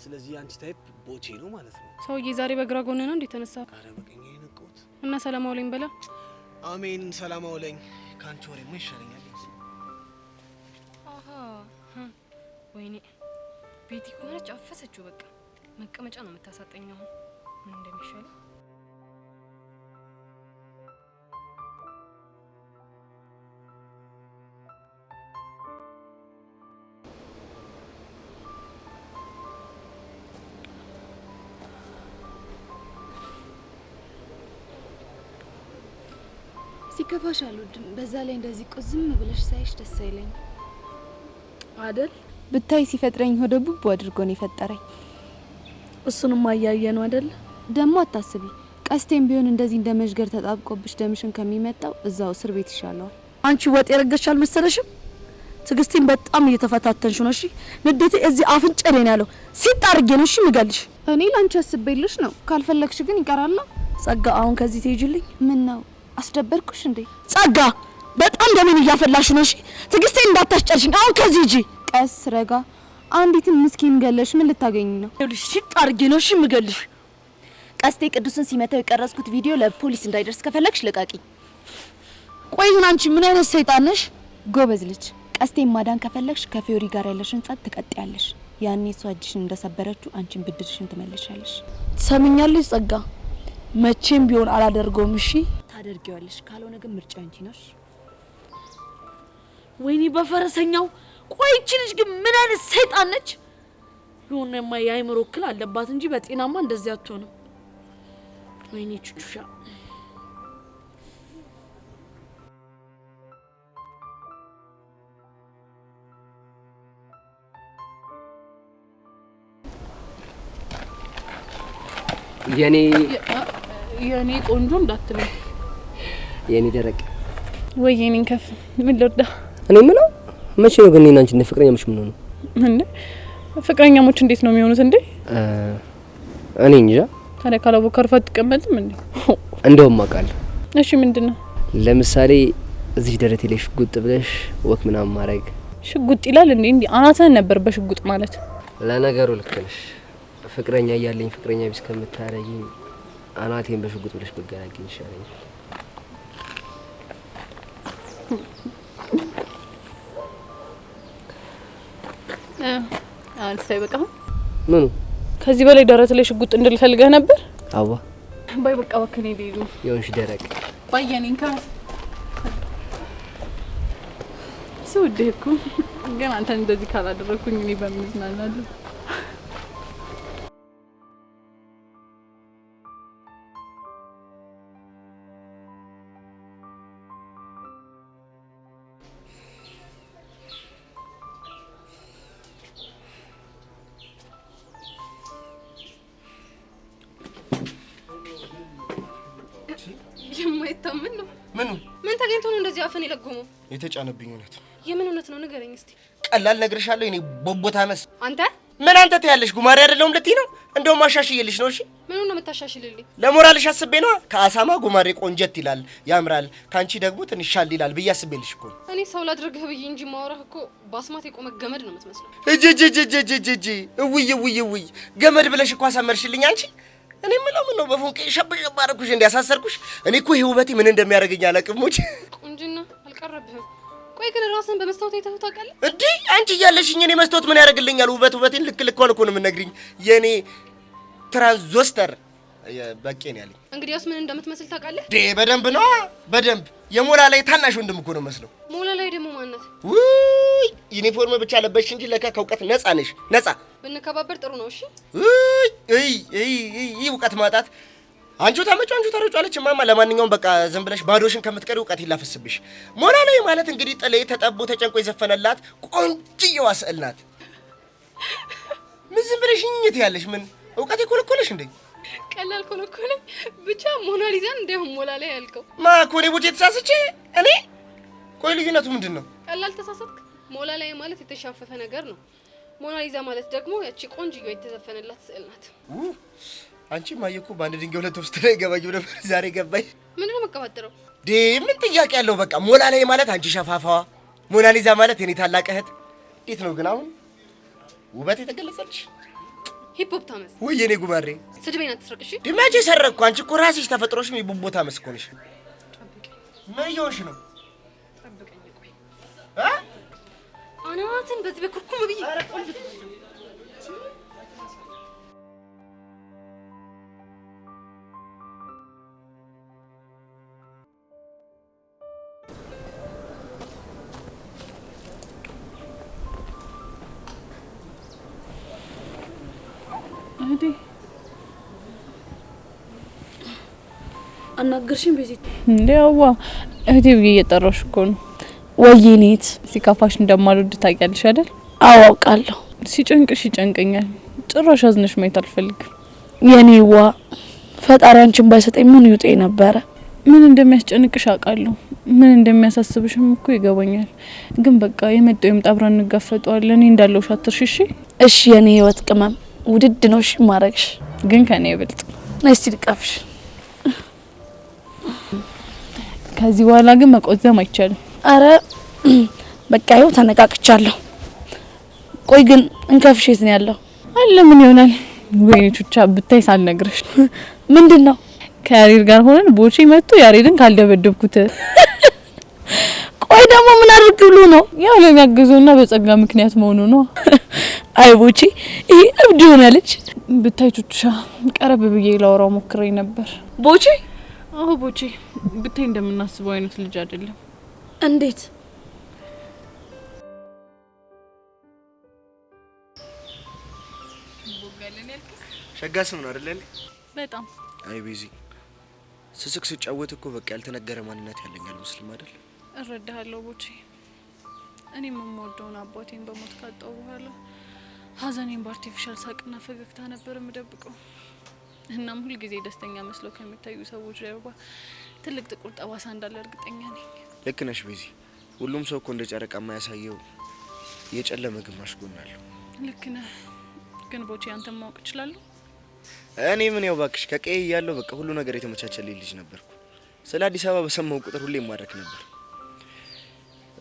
ስለዚህ አንቺ ታይፕ ቦቼ ነው ማለት ነው። ሰውዬ ዛሬ በግራ ጎን ነው እንዴ ተነሳ? አረ በቀኝ ነቀውት። እና ሰላም አውለኝ በላ። አሜን ሰላም አውለኝ። ካንቺ ወሬማ ይሻለኛል። አሃ ወይኔ ቤቲ ከሆነች አፈሰችው። በቃ መቀመጫ ነው የምታሳጠኝ። አሁን ምን እንደሚሻለው ሲከፋሽ አልወድም። በዛ ላይ እንደዚህ ቁዝም ብለሽ ሳይሽ ደስ አይለኝ አይደል? ብታይ ሲፈጥረኝ ሆደ ቡቡ አድርጎ ነው የፈጠረኝ። እሱንም አያየ ነው አይደል? ደግሞ አታስቢ፣ ቀስቴም ቢሆን እንደዚህ እንደ መዥገር ተጣብቆብሽ ደምሽን ከሚመጣው እዛው እስር ቤት ይሻለዋል። አንቺ ወጥ የረገሽ አልመሰለሽም? ትግስቴን በጣም እየተፈታተንሽ ነው። እሺ ንዴቴ እዚህ አፍንጫ ላይ ነው ያለው። ሲጣርጌ ነው እሺ ምገልሽ። እኔ ላንቺ አስቤልሽ ነው። ካልፈለግሽ ግን ይቀራል። ጸጋ አሁን ከዚህ ትሄጂልኝ? ምን ነው አስደበርኩሽ እንዴ? ጸጋ በጣም ደሜን እያፈላሽ ነው። እሺ ትግስቴን እንዳታስጨርሽኝ። አሁን ከዚህ ሂጂ። ቀስ ረጋ። አንዲትን ምስኪን ገለሽ ምን ልታገኝ ነው? ይኸውልሽ ሲጣርጌ ነው እሺ ምገልሽ። ቀስቴ ቅዱስን ሲመታው የቀረጽኩት ቪዲዮ ለፖሊስ እንዳይደርስ ከፈለግሽ ልቃቂ። ቆይ ግን አንቺ ምን አይነት ሰይጣን ነሽ? ጎበዝ ልጅ። ቀስቴን ማዳን ከፈለግሽ ከፊዮሪ ጋር ያለሽን ጸጥ ትቀጥያለሽ። ያኔ እሷ እጅሽን እንደሰበረችው አንቺን ብድርሽን ትመልሻለሽ። ትሰሚኛለሽ ጸጋ? መቼም ቢሆን አላደርገውም። እሺ ታደርጊዋለሽ። ካልሆነ ግን ምርጫው አንቺ ነሽ። ወይኔ በፈረሰኛው። ቆይ እቺ ልጅ ግን ምን አይነት ሰይጣን ነች? የሆነማ የአይምሮ እክል አለባት እንጂ በጤናማ እንደዚህ አትሆንም። ወይኔ ቹቹሻ። የኔ ቆንጆ እንዳትለኝ። የኔ ደረቅ ወይ የኔን ከፍ ምን ልርዳ? እኔ ምነው መቼ ነው ግን እኔና አንቺ እንደ ፍቅረኛሞች ምን ሆነ እንዴ? ፍቅረኛሞች እንዴት ነው የሚሆኑት እንዴ? እኔ እንጃ። ታዲያ ካላቦ ከርፋት ተቀመጥም እንዴ? እንደውም አውቃለሁ። እሺ ምንድነው? ለምሳሌ እዚህ ደረቴ ላይ ሽጉጥ ብለሽ ወክ ምናምን ማድረግ። ሽጉጥ ይላል እንዴ? እንዴ አናተን ነበር በሽጉጥ ማለት። ለነገሩ ልክ ነሽ። ፍቅረኛ እያለኝ ፍቅረኛ ቢስ ከምታረጊኝ አናቴን በሽጉጥ ብለሽ ብገላግኝ ይሻለኛል። አንተ ሳይበቃ ምኑ? ከዚህ በላይ ደረት ላይ ሽጉጥ እንድልፈልገህ ነበር? አዋ ባይ በቃ ወከኔ ቢሉ ይሁንሽ ደረቅ ባየኔን ከ ሱዴኩ ግን አንተ እንደዚህ ካላደረኩኝ እኔ በምን ዝናናለሁ? የማይታመን ነው። ምን ተገኝቶ ነው እንደዚህ አፈን የለጎመው? የተጫነብኝ እውነት። የምን እውነት ነው ንገረኝ እስቲ። ቀላል ነግርሻለሁ። እኔ ቦቦታ መስ አንተ ምን አንተ ትያለሽ? ጉማሬ አይደለም ልትይ ነው? እንደውም አሻሽዬልሽ ነው። እሺ ምን ነው የምታሻሽልልኝ? ለሞራልሽ አስቤ ነው። ከአሳማ ጉማሬ ቆንጀት ይላል ያምራል፣ ካንቺ ደግሞ ትንሽ ሻል ይላል ብዬ አስቤልሽ እኮ። እኔ ሰው ላድርግህ ብዬ እንጂ ማወራህ እኮ ባስማት የቆመ ገመድ ነው የምትመስለው። እጅ እውይ ገመድ ብለሽ እኮ አሳመርሽልኝ አንቺ። እኔ ምለው ምን ነው በፎንቄ ሸብሸብ አደረኩሽ እንዲያሳሰርኩሽ። እኔ እኮ ይሄ ውበቴ ምን እንደሚያደርገኝ አላውቅም። ሞች ቁንጅና አልቀረብህም። ቆይ ግን ራስን በመስታወት አይተህ ታውቃለህ እንዴ? አንቺ እያለሽኝ እኔ መስታወት ምን ያደርግልኛል? ውበቴን ልክ ልኳን እኮ ነው የምነግሪኝ። የኔ ትራንዞስተር በቄ ነው ያለኝ። እንግዲያውስ ምን እንደምትመስል ታውቃለህ? በደንብ ነው በደንብ። የሞላ ላይ ታናሽ ወንድም እኮ ነው መስለው። ሞላ ላይ ደግሞ ማናት? ውይ ዩኒፎርም ብቻ ለበሽ እንጂ ለካ ከእውቀት ነፃ ነሽ። ነፃ ብንከባበር ጥሩ ነው። እሺ እውቀት ማጣት አንቺው ታመጪው አንቺው ታረጫለች ማማ። ለማንኛውም በቃ ዝም ብለሽ ባዶሽን ከምትቀሪ እውቀት ይላፈስብሽ። ሞላ ላይ ማለት እንግዲህ ጥሌ ተጠቦ ተጨንቆ የዘፈነላት ቆንጅየዋ ስዕል ናት። ምን ዝም ብለሽ እኝት ያለሽ ምን እውቀት ይኮለኮለሽ እንዴ? ቀላል ኮለኮለኝ ብቻ ሞናሊዛን እንደውም ሞላ ላይ ያልከው ማኮኔ ቡቴ ተሳስቼ እኔ። ቆይ ልዩነቱ ምንድን ነው? ቀላል ተሳሳትክ። ሞላ ላይ ማለት የተሻፈፈ ነገር ነው። ሞናሊዛ ማለት ደግሞ ያቺ ቆንጅየዋ የተዘፈነላት ስዕል ናት። አንቺ ማየኩ በአንድ ድንጋይ ሁለት ወስት ላይ ገባኝ ነበር። ዛሬ ገባኝ። ምንድነው መቀባጠረው? ምን ጥያቄ ያለው? በቃ ሞላ ላይ ማለት አንቺ ሸፋፋዋ፣ ሞናሊዛ ማለት የኔ ታላቅ እህት። እንዴት ነው ግን አሁን ውበት የተገለጸልሽ? ሂፕሆፕ ታመስ ወይ የኔ ጉማሬ፣ ስድቤን አትስረቅ እሺ። ድማቼ ሰረቅኩ። አንቺ እኮ ራስሽ ተፈጥሮሽም የቡቦታ መስኮንሽ። ምን እየሆንሽ ነው? ጠብቀኝ ቆይ። አናትን በዚህ በኩርኩም ብዬ አናገርሽኝ ቤዚት? እንዴዋ እህቴ ብዬ እየጠራሽ እኮ ነው። ወይኔት ሲከፋሽ እንደማልወድ ታውቂያለሽ አይደል? አዎ አውቃለሁ። ሲጨንቅሽ ይጨንቀኛል። ጭራሽ አዝነሽ ማየት አልፈልግም። የኔዋ ፈጣሪ አንቺን ባይሰጠኝ ምን ይውጠኝ ነበረ። ምን እንደሚያስጨንቅሽ አውቃለሁ። ምን እንደሚያሳስብሽም እኮ ይገባኛል። ግን በቃ የመጣው ይምጣ፣ አብረን እንጋፈጠዋለን። እኔ እንዳለውሽ አትርሺ። እሺ የኔ ህይወት ቅመም ውድድ ነው እሺ ማረግሽ፣ ግን ከኔ ይበልጥ ነስቲ ልቀፍሽ። ከዚህ በኋላ ግን መቆዘም አይቻልም። አረ በቃ ይኸው ተነቃቅቻለሁ። ቆይ ግን እንከፍሽ የት ነው ያለው? አለ ምን ይሆናል? ወይኔ ቹቻ ብታይ ሳልነግርሽ። ምንድነው? ከያሬድ ጋር ሆነን ቦቼ መጥቶ ያሬድን ካልደበደብኩት። ቆይ ደግሞ ምን አድርግ ብሎ ነው? ያው ለሚያገዘውና በጸጋ ምክንያት መሆኑ ነው። አይ ቦቼ ይሄ እብድ ሆናለች። ብታይ ቹቻ ቀረብ ብዬ ላወራው ሞክሬ ነበር። ቦቼ? አዎ ቦቼ ብታይ እንደምናስበው አይነት ልጅ አይደለም። እንዴት? ሸጋስ ነው አይደል? በጣም አይ ቤዚ ስስቅ ስጫወት እኮ በቃ ያልተነገረ ማንነት ያለኛል ሙስሊም አይደል? እረዳሃለሁ ቦቼ። እኔም የምወደውን አባቴን በሞት ካጣው በኋላ ሀዘኔን በአርቲፊሻል ሳቅና ፈገግታ ነበር የምደብቀው። እናም ሁል ጊዜ ደስተኛ መስለው ከሚታዩ ሰዎች ጀርባ ትልቅ ጥቁር ጠባሳ እንዳለ እርግጠኛ ነኝ። ልክ ነሽ ቤዚ። ሁሉም ሰው እኮ እንደ ጨረቃ የማያሳየው የጨለመ ግማሽ ጎን አለው። ልክ ነህ። ግን ቦቼ አንተም ማወቅ እችላለሁ? እኔ ምን ያው ባክሽ ከቀይ ያለው በቃ ሁሉ ነገር የተመቻቸልኝ ልጅ ነበርኩ። ስለ አዲስ አበባ በሰማው ቁጥር ሁሌ ማረክ ነበር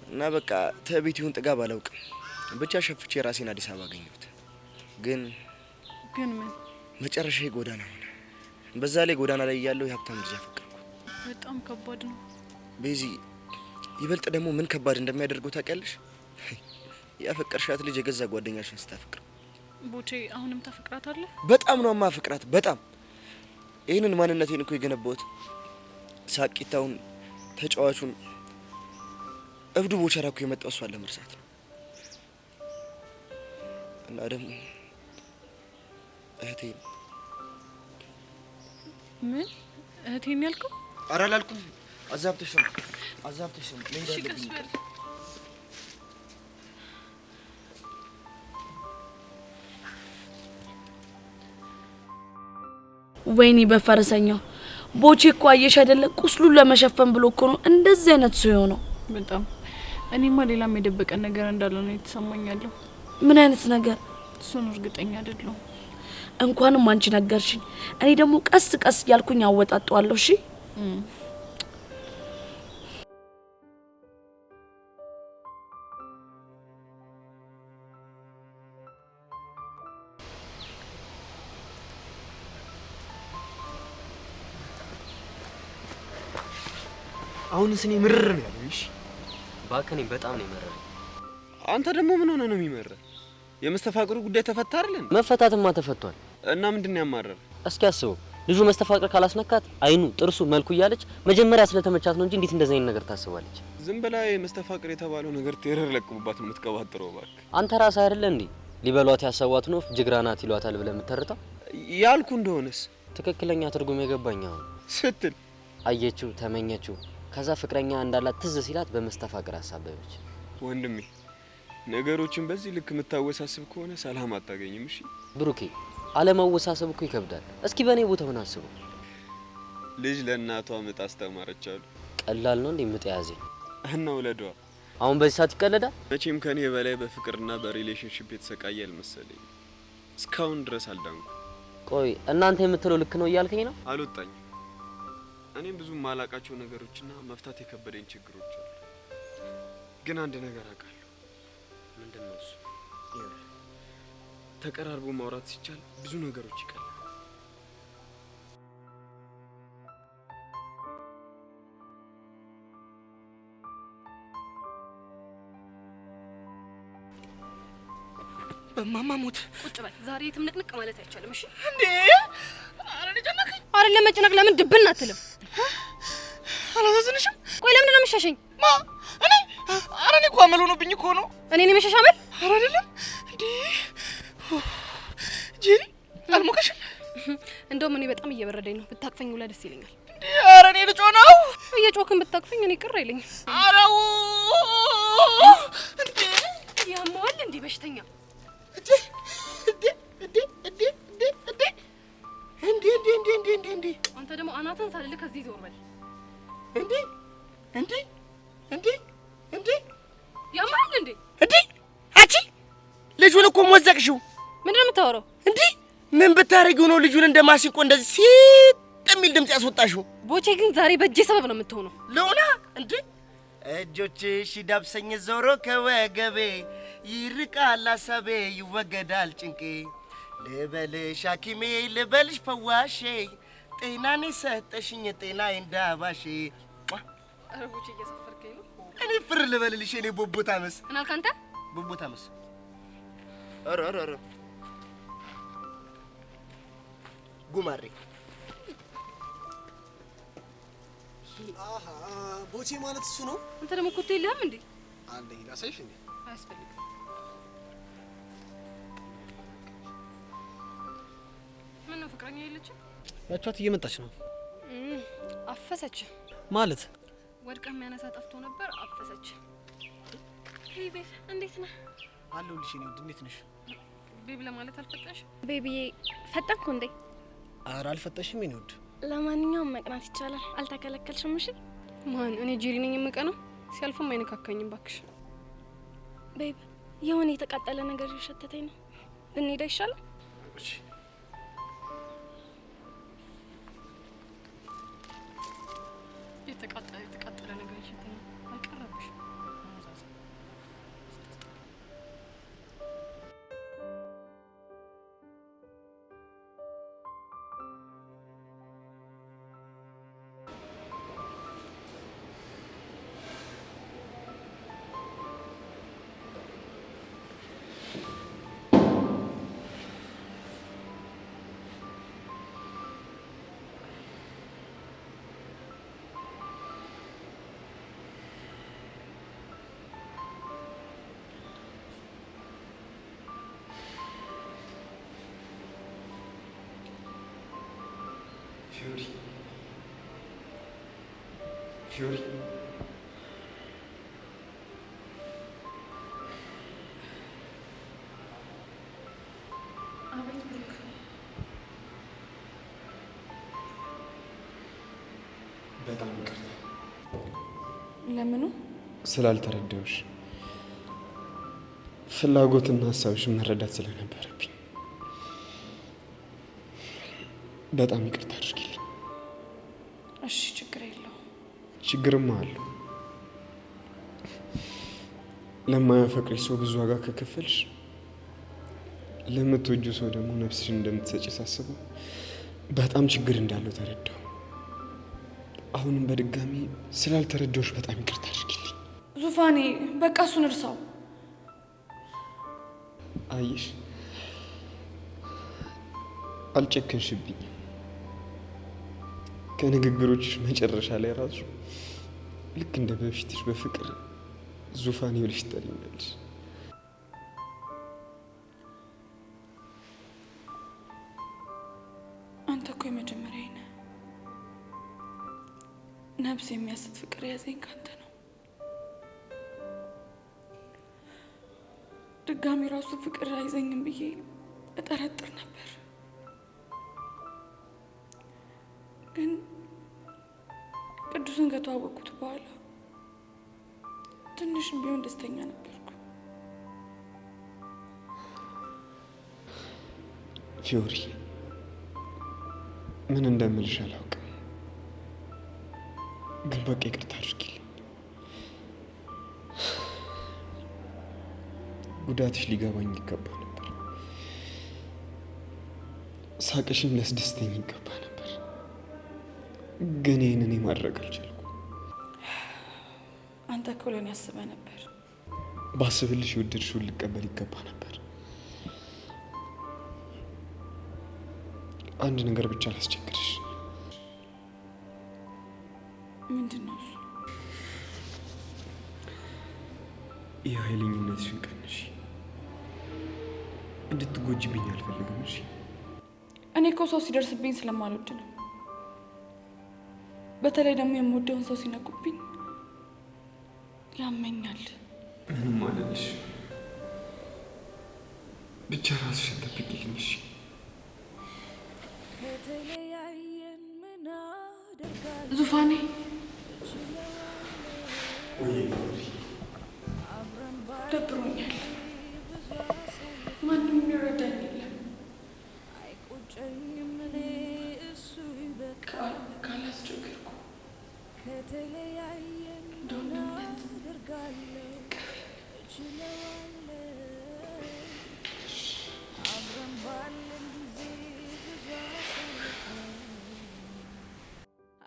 እና በቃ ተቤት ይሁን ጥጋብ አላውቅም ብቻ ሸፍቼ ራሴን አዲስ አበባ አገኘሁት። ግን ምን መጨረሻዬ ጎዳና ሆነ። በዛ ላይ ጎዳና ላይ ያለው የሀብታም ልጅ አፈቀርኩ። በጣም ከባድ ነው ቤዚ። ይበልጥ ደግሞ ምን ከባድ እንደሚያደርገው ታውቂያለሽ? ያፈቀርሻት ልጅ የገዛ ጓደኛሽን ስታፈቅር። ቦቼ አሁንም ታፈቅራታለህ? በጣም ነው ማፈቅራት በጣም። ይሄንን ማንነቴን እኮ የገነባሁት ሳቂታውን ተጫዋቹን እብዱ ቦቸራ እኮ የመጣው እሷን ለመርሳት ነው። እና ደግሞ እህቴን ምን እህቴን ያልከው? ኧረ አላልኩም። አዛብተሽ ነው አዛብተሽ ነው። ወይኔ በፈረሰኛው ቦቼ እኮ አየሽ አይደለ? ቁስሉን ለመሸፈን ብሎ እኮ ነው እንደዚህ አይነት ሰው የሆነው። በጣም እኔማ ሌላም የደበቀ ነገር እንዳለ ነው የተሰማኛለሁ። ምን አይነት ነገር? እሱን እርግጠኛ አይደለሁም። እንኳንም አንቺ ነገርሽኝ። እኔ ደግሞ ቀስ ቀስ ያልኩኝ አወጣጣዋለሁ። እሺ አሁንስ እኔ ምርር ነው ያለኝ። እሺ ባከኔ በጣም ነው የመረረኝ። አንተ ደግሞ ምን ሆነ ነው የሚመረር? የመስተፋቅሩ ጉዳይ ተፈታ አይደል? መፈታትማ ተፈቷል። እና ምንድነው ያማረረ? እስኪ አስበው፣ ልጁ መስተፋቅር ካላስነካት አይኑ፣ ጥርሱ፣ መልኩ እያለች መጀመሪያ ስለተመቻት ነው እንጂ እንዴት እንደዛ አይነት ነገር ታስባለች? ዝም ብላ የመስተፋቅር የተባለው ነገር ቴረር ለቅሙባት ነው የምትቀባጥረው። እባክህ አንተ ራስህ አይደለ እንዴ ሊበሏት ያሰቧት ነው ጅግራናት ይሏታል ብለህ የምትተርተው? ያልኩ እንደሆነስ ትክክለኛ ትርጉም የገባኝ አሁን ስትል አየችው፣ ተመኘችው፣ ከዛ ፍቅረኛ እንዳላት ትዝ ሲላት በመስተፋቅር አሳበበች። ወንድሜ ነገሮችን በዚህ ልክ የምታወሳስብ ከሆነ ሰላም አታገኝም። እሺ ብሩኬ፣ አለማወሳሰብ እኮ ይከብዳል። እስኪ በእኔ ቦታ ምን አስበው። ልጅ ለእናቷ ምጥ አስተማረች አሉ። ቀላል ነው እንዴ ምጥ ያዘኝ? እና ወለዷ አሁን በዚህ ሰዓት ይቀለዳል? መቼም ከኔ በላይ በፍቅርና በሪሌሽንሺፕ የተሰቃየ አልመሰለኝ። እስካሁን ድረስ አልዳንኩ። ቆይ እናንተ የምትለው ልክ ነው እያልከኝ ነው? አልወጣኝ። እኔም ብዙ ማላቃቸው ነገሮችና መፍታት የከበደኝ ችግሮች አሉ። ግን አንድ ነገር አውቃለሁ። ምንድነው እሱ? ተቀራርቦ ማውራት ሲቻል ብዙ ነገሮች ይቀላል። በማማ ሞት ቁጭ በል። ዛሬ የትም ንቅንቅ ማለት አይቻልም። እሺ እንዴ? አረ ልጨነቀኝ። አረ ለመጨነቅ ለምን ድብን አትልም? አላሳዝንሽም? ቆይ ለምን ነው የምትሸሸኝ? ማ እኔ? አረ እኔ እኮ አመል ሆኖብኝ እኮ ነው። እኔ ነኝ የምሸሽ አመል? አረ አይደለም እንዴ ጄሪ፣ አልሞቀሽም? እንደውም እኔ በጣም እየበረደኝ ነው። ብታቅፈኝ ውላ ደስ ይለኛል። ኧረ እኔ ልጮ ነው። እየጮክን ብታቅፈኝ እኔ ቅር አይለኝም። አረው እንዴ ያማዋል እንዴ በሽተኛ እንዴ አንተ ደግሞ አናትን ሳልልህ ከዚህ ዞር በል። እንዴ ያማል እንዴ አቺ ልጁን እኮ ሞዘቅሽው። ምንድን ነው የምታወራው? እንዴ ምን ብታረጊው ነው ልጁን እንደማሲንቆ እንደዚህ ሲጥ የሚል ድምጽ ያስወጣሽው? ቦቼ ግን ዛሬ በእጄ ሰበብ ነው የምትሆነው። ለውና እንዴ እጆችሽ ዳብሰኝ ዞሮ ከወገቤ ይርቃል ሀሳቤ ይወገዳል ጭንቄ ልበልሽ ሐኪሜ ልበልሽ ፈዋሼ ጤናኔ ሰጠሽኝ ጤናዬ እንዳባሼ። ኧረ ቦቼ እያሰፈርከኝ ነው። እኔ ፍር ልበልልሽ እኔ ቦቦታመስ እናልክ አንተ ቦቦታመስ። ኧረ ጉማሬ አሃ ቦቼ ማለት እሱ ነው። አንተ ደግሞ ኮቴ የለህም እንዴ? አለኝ ላሳይሽ እንዴ? አያስፈልግም። ምን ነው ፍቅረኛ የለችም? ያቻት እየመጣች ነው። አፈሰች ማለት ወድቃ የሚያነሳ ጠፍቶ ነበር። አፈሰች። ሄይ ቤብ እንዴት ነህ? አለሁልሽ። እኔ እንዴት ነሽ? ቤብ ለማለት አልፈጠንሽ? ቤቢዬ ፈጠንኩ እንዴ? ኧረ አልፈጠንሽም የኔ ውድ። ለማንኛውም መቅናት ይቻላል። አልተከለከልሽም። እሺ ማን? እኔ ጄሪ ነኝ የምቀነው? ሲያልፍም አይነካካኝም ባክሽ። ቤብ የሆነ የተቃጠለ ነገር እየሸተተኝ ነው። ብንሄድ አይሻልም? እሺ የተቃጠለ ነገር እየሸተተኝ ነው። አልቀረብሽ ፊዮሪ አቤት ብሩክ። በጣም ይቅርታ ለምኑ? ስላልተረዳሁሽ ፍላጎትና ሀሳብሽን መረዳት ስለነበረብኝ በጣም ይቅርታ አድርጊልኝ። እሺ ችግር የለውም። ችግርማ አለው። ለማያፈቅርሽ ሰው ብዙ ዋጋ ከከፈልሽ ለምትወጁ ሰው ደግሞ ነፍስሽን እንደምትሰጪ ሳስበው በጣም ችግር እንዳለው ተረዳሁ። አሁንም በድጋሚ ስላልተረዳሁሽ በጣም ይቅርታ አድርጊልኝ። ዙፋኔ በቃ እሱን እርሳው። አየሽ አልጨከንሽብኝ። ከንግግሮችሽ መጨረሻ ላይ ራሱ ልክ እንደ በፊትሽ በፍቅር ዙፋኔ ብለሽ ትጠሪኛለሽ። አንተ እኮ የመጀመሪያ ነህ። ነፍስ የሚያስት ፍቅር ያዘኝ ካንተ ነው። ድጋሚ ራሱ ፍቅር አይዘኝም ብዬ እጠረጥር ነበር፣ ግን ቅዱስን ከተዋወቅኩት በኋላ ትንሽም ቢሆን ደስተኛ ነበርኩ። ፊዮሪ ምን እንደምልሽ አላውቅም፣ ግን በቃ ይቅርታ አድርጊልኝ። ጉዳትሽ ሊገባኝ ይገባ ነበር፣ ሳቅሽም ሊያስደስተኝ ይገባ ነበር፣ ግን ይህን እኔ ማድረግ አልቻልኩም። አንተ እኮ ለእኔ አስበህ ነበር። ባስብልሽ የወደድሽውን ልቀበል ይገባ ነበር። አንድ ነገር ብቻ ላስቸግርሽ። ምንድን ነው እሱ? የኃይለኝነትሽን ቀንሽ። እንድትጎጂብኝ አልፈልግም። እሺ? እኔ እኮ ሰው ሲደርስብኝ ስለማልወድ ነው። በተለይ ደግሞ የምወደውን ሰው ሲነኩብኝ ያመኛል። ምንም ማለልሽ ብቻ ራስሽን ጠብቂልኝ እሺ? ዙፋኔ ደብሮኛል። ማንም የሚረዳኝ የለም። ካላስቸገርኩ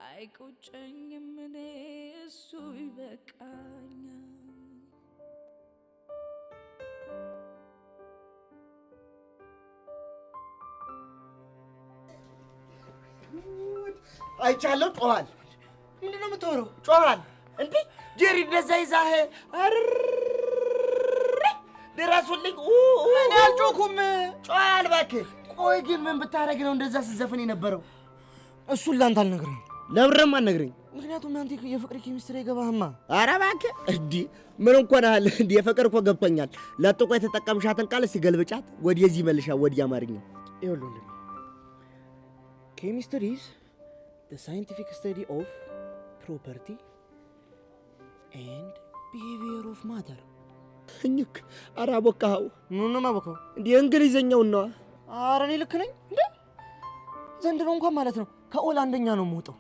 አይቆጨኝም እኔ እሱ ይበቃኛል። አይቻለሁ። ጮሃል። ምንድን ነው የምትወረው? ጮሃል እንዴ? ጄሪ እንደዛ ይዛህ ድረሱልኝ። እኔ አልጮኩም። ጮሃል እባክህ። ቆይ ግን ምን ብታረግ ነው እንደዛ ስትዘፍን የነበረው? እሱን ላንተ አልነግርህም። ለብረም አልነግረኝ። ምክንያቱም አንተ የፍቅር ኬሚስትሪ አይገባህማ። ኧረ እባክህ እንዲ ምን እንኳን አለ እንዲ የፍቅር እኮ ገብቶኛል። ለጥቆ የተጠቀምሻትን ቃል እስቲ ገልብጫት ወደዚህ መልሻ ወዲያ አማርኛው። ይኸውልህ ወንድሜ ኬሚስትሪ ኢዝ the scientific study of property and behavior of matter። እኝክ ኧረ አቦካኸው። ምን ነው የማቦካው? እንዲ እንግሊዘኛውን ነዋ። ኧረ እኔ ልክ ነኝ እንዴ? ዘንድሮ እንኳን ማለት ነው ከኦል አንደኛ ነው የምወጣው።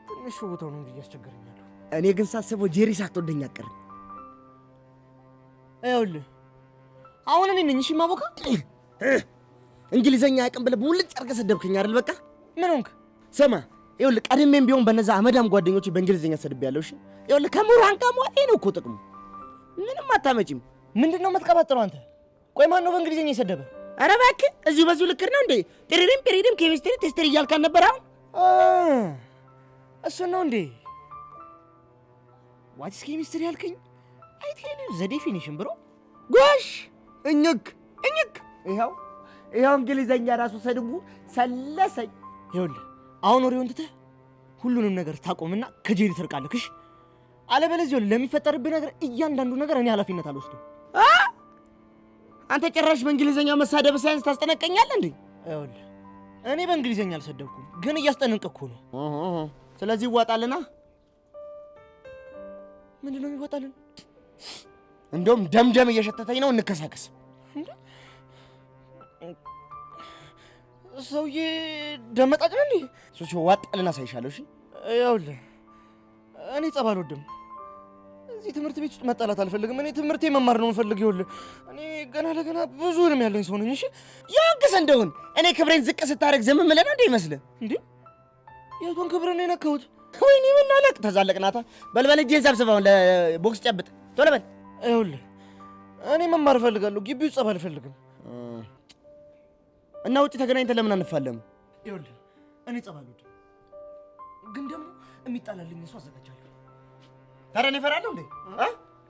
ትንሽ ቦታው ነው እንጂ ያስቸግረኛል። እኔ ግን ሳስበው ጄሪ ሳትወደኝ አትቀርም። ይኸውልህ አሁን እኔ ነኝ እሺ የማቦካ። እንግሊዘኛ አያውቅም ብለህ ሙልጭ አድርገህ ሰደብከኝ አይደል? በቃ ምን ሆንክ? ስማ ይኸውልህ ቀድሜም ቢሆን በነዛ አመዳም ጓደኞቼ በእንግሊዘኛ ሰድቤያለሁ። እሺ ይኸውልህ ከምሁራን ጋር መዋጤ ነው እኮ ጥቅሙ። ምንም አታመጪም። ምንድን ነው የምትቀባጥረው አንተ? ቆይ ማን ነው በእንግሊዘኛ የሰደበ? ኧረ እባክህ እዚሁ በዚሁ ልክር ነው እንዴ? ጤሪሪም ኬሚስትሪ ቴስትሪ እያልካን ነበር። አሁን እሱን ነው እንዴ? ዋትስ ኬሚስትሪ ያልከኝ? አይ ቴል ዩ ዘ ዴፊኒሽን ብሮ። ጎሽ እኝክ ይኸው እንግሊዘኛ ራሱ ሰድቡ ሰለሰኝ። ይኸውልህ አሁን ወሬውን ትተህ ሁሉንም ነገር ታቆምና ከጄሪ ትርቃለህ። እሺ አለበለዚያ ለሚፈጠርብህ ነገር እያንዳንዱ ነገር እኔ ኃላፊነት አልወስድም። አንተ ጭራሽ በእንግሊዘኛ መሳደብ ሳይንስ ታስጠነቀኛለህ እንዴ? ይኸውልህ እኔ በእንግሊዘኛ አልሰደብኩም፣ ግን እያስጠነቀቅኩ ነው። ስለዚህ ይዋጣልና። ምንድን ነው የሚዋጣልን? እንደውም ደምደም እየሸተተኝ ነው። እንከሳከስ። ሰውዬ ደመጣጭ ነው እንዴ? ሶሲ ዋጣልና ሳይሻለው። እሺ ይኸውልህ እኔ ጸብ አልወድም። እዚህ ትምህርት ቤት ውስጥ መጣላት አልፈልግም። እኔ ትምህርቴ መማር ነው የምፈልግ። ይኸውልህ እኔ ገና ለገና ብዙ ህልም ያለኝ ሰው ነኝ። እሺ ያንክስ እንደውን እኔ ክብሬን ዝቅ ስታደርግ ዝም ምለና እንደ ይመስልህ እንዴ? የቱን ክብር ነው የነካሁት? ወይኔ ምን አለቅ ተዛለቅናታ። በልበል እጄን ሰብስበው ለቦክስ ጨብጥ ቶሎ በል። ይኸውልህ እኔ መማር እፈልጋለሁ። ግቢ ውስጥ ጸብ አልፈልግም። እና ውጭ ተገናኝተን ለምን አንፋለም? ይኸውልህ እኔ ጸብ አልወድም፣ ግን ደግሞ የሚጣላልኝ እሱ አዘጋጃለሁ። ታዲያ እኔ እፈራለሁ እንዴ?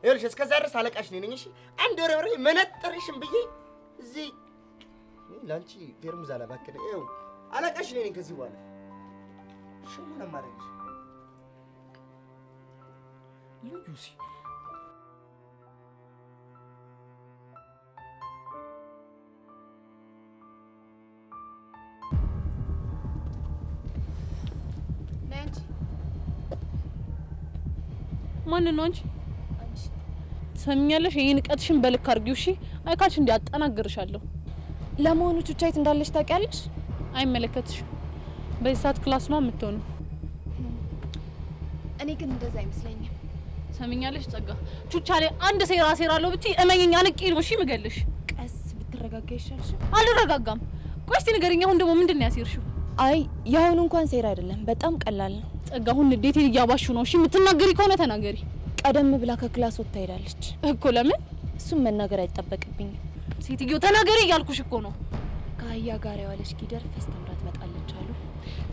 ይኸውልሽ እስከዛ ድረስ አለቃሽ ነኝ እሺ። አንድ ወሬ ወሬ መነጥርሽም ብዬ እዚህ ላንቺ ፌርሙዝ አላባከለ። ይኸው አለቃሽ ነኝ ከዚህ በኋላ ሽሙ ነው የማደርግሽ። ሉሲ ማን ነው አንቺ? ሰምኛለሽ? ይሄን ንቀትሽን በልክ አድርጊው እሺ። አይካልሽ እንዲያጠናግርሻለሁ። ለመሆኑ ቹቻ የት እንዳለች ታውቂያለሽ? አይመለከትሽም። በዚህ ሰዓት ክላስ ነው የምትሆነው። እኔ ግን እንደዛ አይመስለኝም። ሰምኛለሽ ጸጋ፣ ቹቻ ላይ አንድ ሴራ ሴራለሁ ብትይ እመኚኝ አንቄ ነው እሺ ምገልሽ። ቀስ ብትረጋጋ ይሻልሽ። አልረጋጋም። ቆይ እስቲ ንገሪኝ፣ አሁን ደግሞ ምንድን ነው ያሴርሽው? አይ ያሁን እንኳን ሴራ አይደለም፣ በጣም ቀላል ነው። ጸጋ፣ አሁን ንዴቴን እያባሹ ነው። እሺ የምትናገሪ ከሆነ ተናገሪ። ቀደም ብላ ከክላስ ወጥታ ሄዳለች እኮ። ለምን? እሱም መናገር አይጠበቅብኝም። ሴትዮ ተናገሪ እያልኩሽ እኮ ነው። ከአህያ ጋር የዋለች ጊደር ፈስተምራ ትመጣለች አሉ።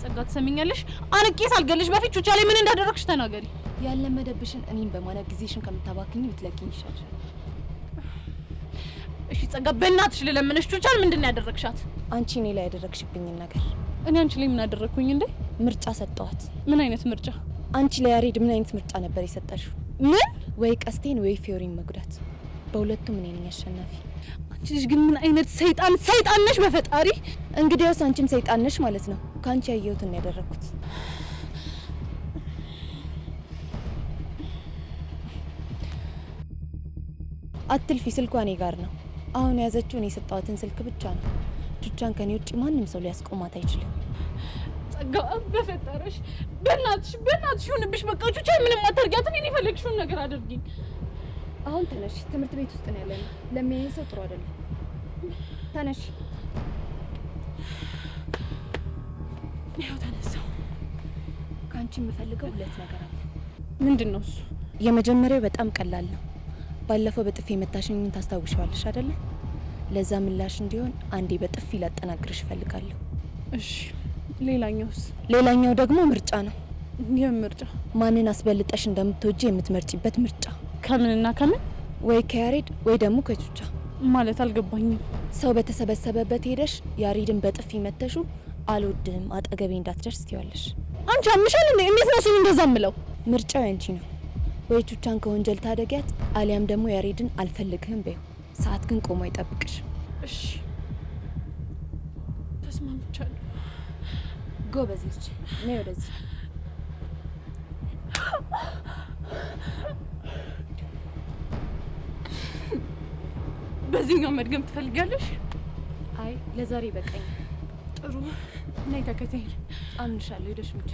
ጸጋ ትሰሚኛለሽ? አንቄ ሳልገልሽ በፊት ቹቻ ላይ ምን እንዳደረግሽ ተናገሪ። ያለመደብሽን እኔን በማለት ጊዜሽን ከምታባክኝ ብትለቂኝ ይሻልሻል። እሺ ጸጋ በእናትሽ ልለምንሽ ቹቻን ምንድነው ያደረግሻት? አንቺ እኔ ላይ ያደረግሽብኝን ነገር እኔ አንቺ ላይ ምን አደረግኩኝ እንዴ? ምርጫ ሰጠዋት። ምን አይነት ምርጫ? አንቺ ላይ ያሬድ ምን አይነት ምርጫ ነበር የሰጠሽው? ምን ወይ ቀስቴን ወይ ፊዮሪን መጉዳት። በሁለቱም እኔ ነኝ አሸናፊ። አንቺ ልጅ ግን ምን አይነት ሰይጣን ነሽ በፈጣሪ። እንግዲያውስ አንቺም ሰይጣን ነሽ ማለት ነው። ካንቺ ያየሁትን ያደረኩት። አትልፊ፣ ስልኳ እኔ ጋር ነው። አሁን የያዘችው እኔ የሰጠኋትን ስልክ ብቻ ነው። ቹቻን ከኔ ውጪ ማንም ሰው ሊያስቆማት አይችልም። ጸጋ በፈጠረሽ በእናትሽ ይሁንብሽ። በቃ ቹቻን ምንም አታርጊያት። እኔ የፈለግሽውን ነገር አድርጊኝ። አሁን ተነሽ። ትምህርት ቤት ውስጥ ነው ያለነው። ለሚያየኝ ሰው ጥሩ አይደለም። ተነሽ። ያው ተነሳው። ካንቺ የምፈልገው ሁለት ነገር አለ። ምንድነው እሱ? የመጀመሪያው በጣም ቀላል ነው። ባለፈው በጥፊ የመታሽኝን ታስታውሻለሽ አይደለ? ለዛ ምላሽ እንዲሆን አንዴ በጥፊ ላጠናግርሽ እፈልጋለሁ። እሺ። ሌላኛውስ? ሌላኛው ደግሞ ምርጫ ነው። የምን ምርጫ? ማንን አስበልጠሽ እንደምትወጂ የምትመርጪበት ምርጫ። ከምንና ከምን? ወይ ከያሬድ ወይ ደግሞ ከቹቻ። ማለት አልገባኝም። ሰው በተሰበሰበበት ሄደሽ ያሬድን በጥፊ መተሹ አልወድህም አጠገቤ እንዳትደርስ ትይዋለሽ። አንቺ አምሻል እንዴ? እንዴት ነው እሱን እንደዛ ምለው? ምርጫው ያንቺ ነው። ወይ ቹቻን ከወንጀል ታደጊያት፣ አሊያም ደግሞ ያሬድን አልፈልግህም በይው። ሰዓት ግን ቆሞ ይጠብቅሽ። እሺ ተስማምቻለሁ። ጎበዝ ልጅ ነይ ወደዚህ። በዚህኛው መድገም ትፈልጊያለሽ? አይ ለዛሬ በቃኝ። ጥሩ ነይ ተከተይኝ። አምንሻለሁ። ሄደሽ ምጪ።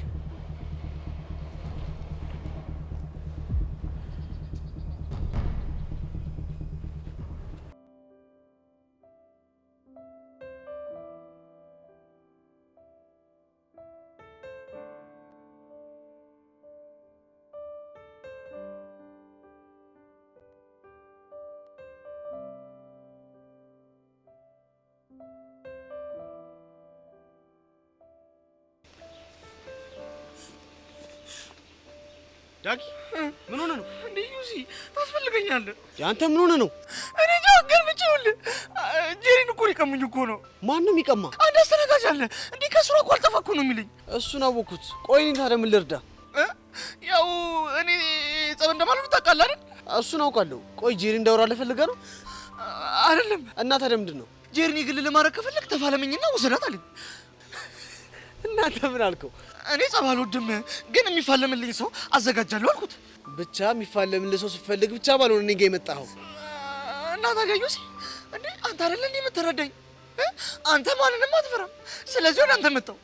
ዳጊ ምን ሆነ ነው እንዴ? ዩሲ ታስፈልገኛለህ። ያንተ ምን ሆነ ነው? እኔ ጃገር ብቻውል ጄሪን እኮ ሊቀሙኝ እኮ ነው። ማንም ይቀማ? አንድ አስተናጋጅ አለ እንዴ ከስራ እኮ አልጠፋኩ ነው የሚለኝ። እሱን አወኩት። ቆይ እኔ ታዲያ ምን ልርዳ? ያው እኔ ጸብ እንደማልሉ ታውቃለህ አይደል? እሱን አውቃለሁ። ቆይ ጄሪ እንዳወራልህ ፈልገህ ነው? አይደለም። እና ታዲያ ምንድን ነው? ጄሪን የግል ለማድረግ ከፈለግ ተፋለመኝና ውሰዳት አለኝ። እናንተ ምን አልከው? እኔ ጸብ አልወድም ግን የሚፋለምልኝ ሰው አዘጋጃለሁ አልኩት። ብቻ የሚፋለምልህ ሰው ስትፈልግ ብቻ ባልሆነ እኔ ጋ የመጣኸው እና ታዲያ ዩሲ እንዴ አንተ አይደለ እንዴ የምትረዳኝ? አንተ ማንንም አትፈራም። ስለዚህ ወደ አንተ መጣሁ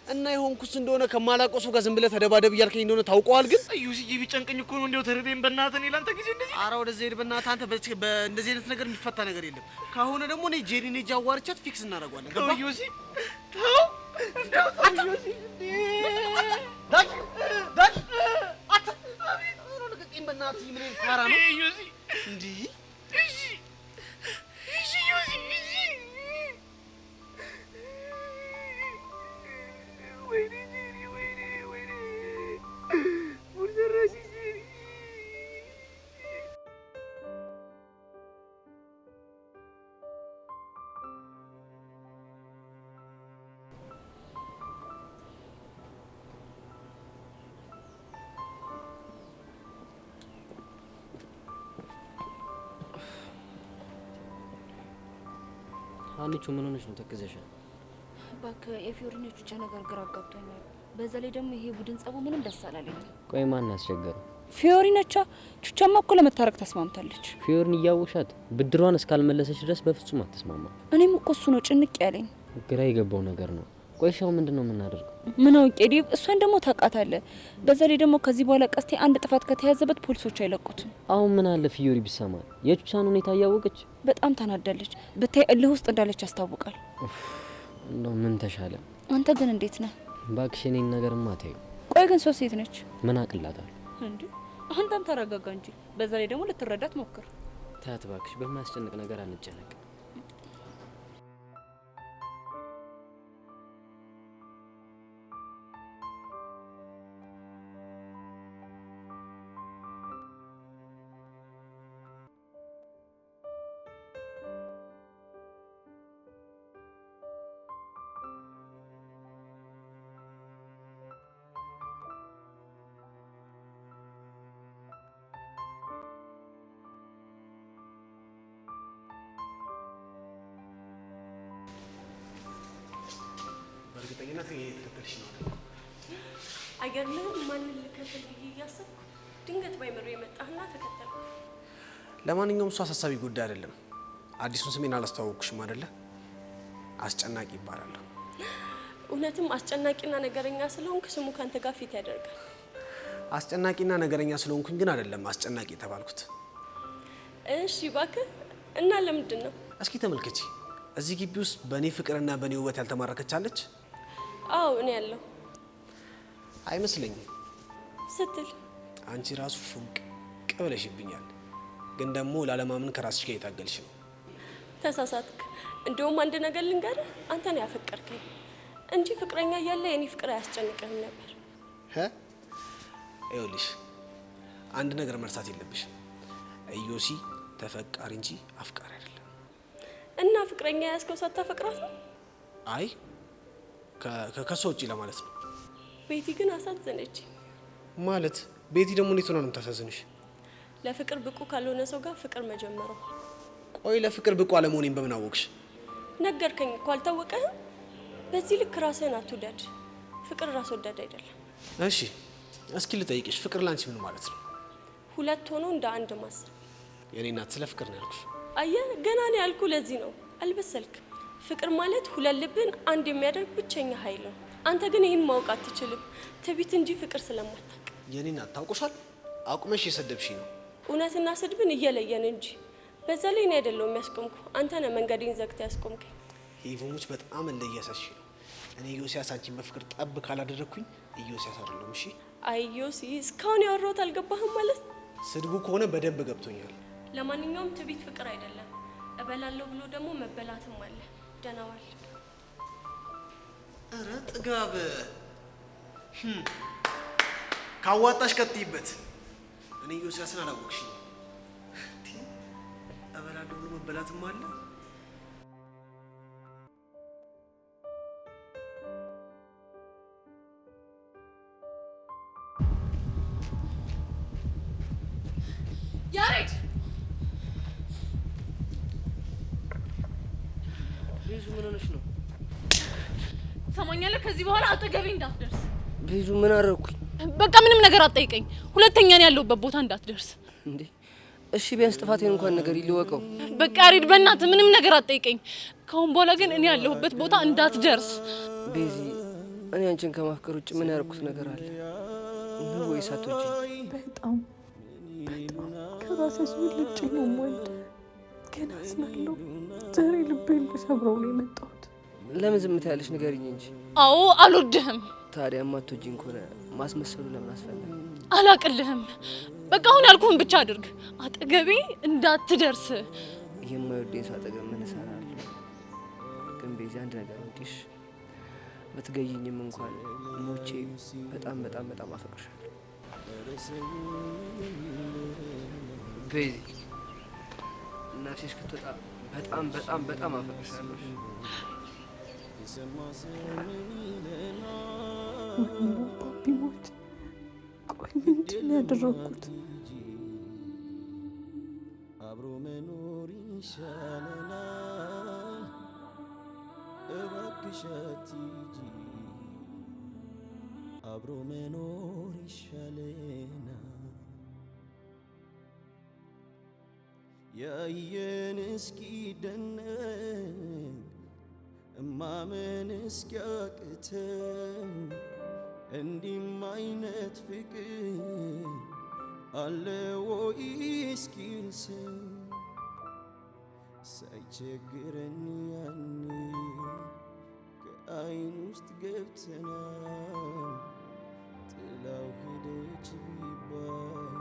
እና የሆንኩስ እንደሆነ ከማላውቀው ሰው ጋር ዝም ብለህ ተደባደብ እያልከኝ እንደሆነ ታውቀዋል። ግን ዩሲዬ ቢጨንቀኝ እኮ ነው እንደው ተረደኝ። በእናትህ እኔ ላንተ ጊዜ እንደዚህ ኧረ ወደዚያ ሄድ በእናትህ። አንተ በእንደዚህ አይነት ነገር የሚፈታ ነገር የለም። ካሁን ደግሞ እኔ ጄሪን ሄጄ አዋርቻት ፊክስ እናደርገዋለን። ገባህ? ዩሲ ተው እንደው ዩሲ ዳግ ዳግ አታ አቤት ምን ነው ልቀቂኝ በእናትህ። ምን ይፋራ ነው ዩሲ እንዴ? እሺ እሺ ዩሲ እሺ ወይኔ ጄሪ ወይኔ ወይኔ ሙርዘራሽ ጄሪ አንቺ ምን ሆነሽ ነው ተከዘሻል? እባክህ የፊዮሪና ቹቻ ነገር ግራ አጋብቶኛል። በዛ ላይ ደግሞ ይሄ ቡድን ጸቡ ምንም ደስ አላለኝም። ቆይ ማን አስቸገረ? ፊዮሪናቻ ቹቻማ እኮ ለመታረቅ ተስማምታለች። ፊዮሪን እያወሻት ብድሯን እስካልመለሰች ድረስ በፍጹም አትስማማ። እኔም እኮ እሱ ነው ጭንቅ ያለኝ። ግራ የገባው ነገር ነው። ቆይ ሻው ምንድነው የምናደርገው? ምን አውቄ ዴቭ፣ እሷን ደግሞ ታውቃታለህ። በዛ ላይ ደግሞ ከዚህ በኋላ ቀስቴ አንድ ጥፋት ከተያዘበት ፖሊሶች አይለቁትም። አሁን ምን አለ ፊዮሪ ቢሰማል? የቹቻን ሁኔታ እያወቀች በጣም ታናዳለች። ብታይ እልህ ውስጥ እንዳለች ያስታውቃል። እንደው ምን ተሻለ? አንተ ግን እንዴት ነህ? እባክሽ እኔን ነገርማ ተይው። ቆይ ግን ሶስት ሴት ነች። ምን አቅላታል እንዴ? አንተም ተረጋጋ እንጂ። በዛ ላይ ደግሞ ልትረዳት ሞክር። ታያት እባክሽ፣ በማያስጨንቅ ነገር አንጨነቅ። ስጠኝና ተከተልሽ ነው። አይገርምህም? ማንን ልከተል ብዬ እያሰብኩ ድንገት ባይመሩ የመጣህና ተከተልኩ። ለማንኛውም እሱ አሳሳቢ ጉዳይ አይደለም። አዲሱን ስሜን አላስተዋወቅኩሽም አይደለ? አስጨናቂ ይባላለሁ። እውነትም አስጨናቂና ነገረኛ ስለሆንክ ስሙ ካንተ ጋር ፊት ያደርጋል። አስጨናቂና ነገረኛ ስለሆንኩኝ ግን አይደለም አስጨናቂ የተባልኩት። እሺ እባክህ እና ለምንድን ነው? እስኪ ተመልከቺ። እዚህ ግቢ ውስጥ በእኔ ፍቅርና በእኔ ውበት ያልተማረከች አለች? አዎ እኔ ያለሁ አይመስለኝም ስትል አንቺ ራሱ ፉንቅ ብለሽብኛል። ግን ደግሞ ላለማመን ከራስሽ ጋር የታገልሽ ነው። ተሳሳትክ። እንደውም አንድ ነገር ልንገርህ፣ አንተ ነው ያፈቀርከኝ እንጂ ፍቅረኛ እያለ የኔ ፍቅር አያስጨንቅህም ነበር። ይኸውልሽ አንድ ነገር መርሳት የለብሽም። ኢዮሲ ተፈቃሪ እንጂ አፍቃሪ አይደለም። እና ፍቅረኛ ያስከው ሳታፈቅራት ነው? አይ ከሷ ውጪ ለማለት ነው። ቤቲ ግን አሳዘነች። ማለት ቤቲ ደግሞ እንዴት ሆና ነው የምታሳዝንሽ? ለፍቅር ብቁ ካልሆነ ሰው ጋር ፍቅር መጀመሩ። ቆይ ለፍቅር ብቁ አለመሆኔን በምን አወቅሽ? ነገርከኝ እኮ አልታወቀህም? በዚህ ልክ ራስህን አትውደድ። ፍቅር ራስ ወዳድ አይደለም። እሺ እስኪ ልጠይቅሽ፣ ፍቅር ላንቺ ምን ማለት ነው? ሁለት ሆኖ እንደ አንድ ማሰብ። የኔ እናት ስለ ፍቅር ነው ያልኩሽ። አየህ ገና ነው ያልኩ። ለዚህ ነው አልበሰልክ። ፍቅር ማለት ሁለት ልብን አንድ የሚያደርግ ብቸኛ ኃይል ነው። አንተ ግን ይህን ማወቅ አትችልም፣ ትቢት እንጂ ፍቅር ስለማታውቅ። የኔ እናት ታውቁሻል። አቁመሽ የሰደብሽ ነው። እውነትና ስድብን እየለየን እንጂ። በዛ ላይ እኔ አይደለሁም የሚያስቆምኩ፣ አንተ ነህ መንገዴን ዘግተህ ያስቆምከኝ። ሄቮሞች በጣም እንደያሳሽ ነው። እኔ ኢዮስያስ አንቺን በፍቅር ጠብ ካላደረግኩኝ ኢዮስያስ አይደለም። እሺ አይ ዮሲ፣ እስካሁን ያወራሁት አልገባህም ማለት? ስድቡ ከሆነ በደንብ ገብቶኛል። ለማንኛውም ትቢት ፍቅር አይደለም። እበላለሁ ብሎ ደግሞ መበላትም አለ። ደህና ዋል። ኧረ ጥጋብ ካዋጣሽ ቀጥይበት። እኔ ኢዮስያስን አላወቅሽኝ። እበላለሁ ብሎ መበላትም አለ። ያሬድ ቤዙ ምን ሆነሽ ነው? ሰማኛለህ? ከዚህ በኋላ አጠገቤ እንዳትደርስ። ቤዙ ምን አደረኩኝ? በቃ ምንም ነገር አትጠይቀኝ። ሁለተኛ ነው ያለሁበት ቦታ እንዳትደርስ። እንዴ እሺ ቢያንስ ጥፋቴን እንኳን ነገር ይልወቀው። በቃ ያሬድ በእናትህ ምንም ነገር አትጠይቀኝ። ካሁን በኋላ ግን እኔ ያለሁበት ቦታ እንዳትደርስ። ቤዚ እኔ አንቺን ከማፍቀር ውጭ ምን ያደረኩት ነገር አለ ነው ወይስ አትወጪኝ? በጣም ከራስሽ ውልጭ ነው ማለት ግን አዝናለሁ። ዛሬ ልቤን ልሰብረው ነው የመጣሁት። ለምን ዝም ትያለሽ? ንገሪኝ እንጂ። አዎ አልወድህም። ታዲያ ማትወጂኝ ከሆነ ማስመሰሉ ለምን አስፈለገ? አላቅልህም። በቃ አሁን ያልኩህን ብቻ አድርግ። አጠገቤ እንዳትደርስ። የማይወደኝ ሰው አጠገብ ምን እሰራለሁ? ግን ቤዚ አንድ ነገር እንዲሽ ብትገይኝም እንኳን ሞቼ በጣም በጣም በጣም አፈቅርሻለሁ። ቤዚ ነፍሴ እስክትወጣ በጣም በጣም በጣም አፈቅርሻለሁ። ባቢ ሞት። ቆይ ምንድን ነው ያደረኩት? አብሮ መኖር ይሻለናል፣ እባክሽ አትሂጂ። አብሮ መኖር ይሻለናል፣ ያየን እስኪደነቅ እማመን እስኪያቅተን እንዲህም አይነት ፍቅር አለ ወይ እስኪል ሰው ሳይቸግረን ያኔ ከአይን ውስጥ ገብተናል። ጥላው ሄደች ቢባል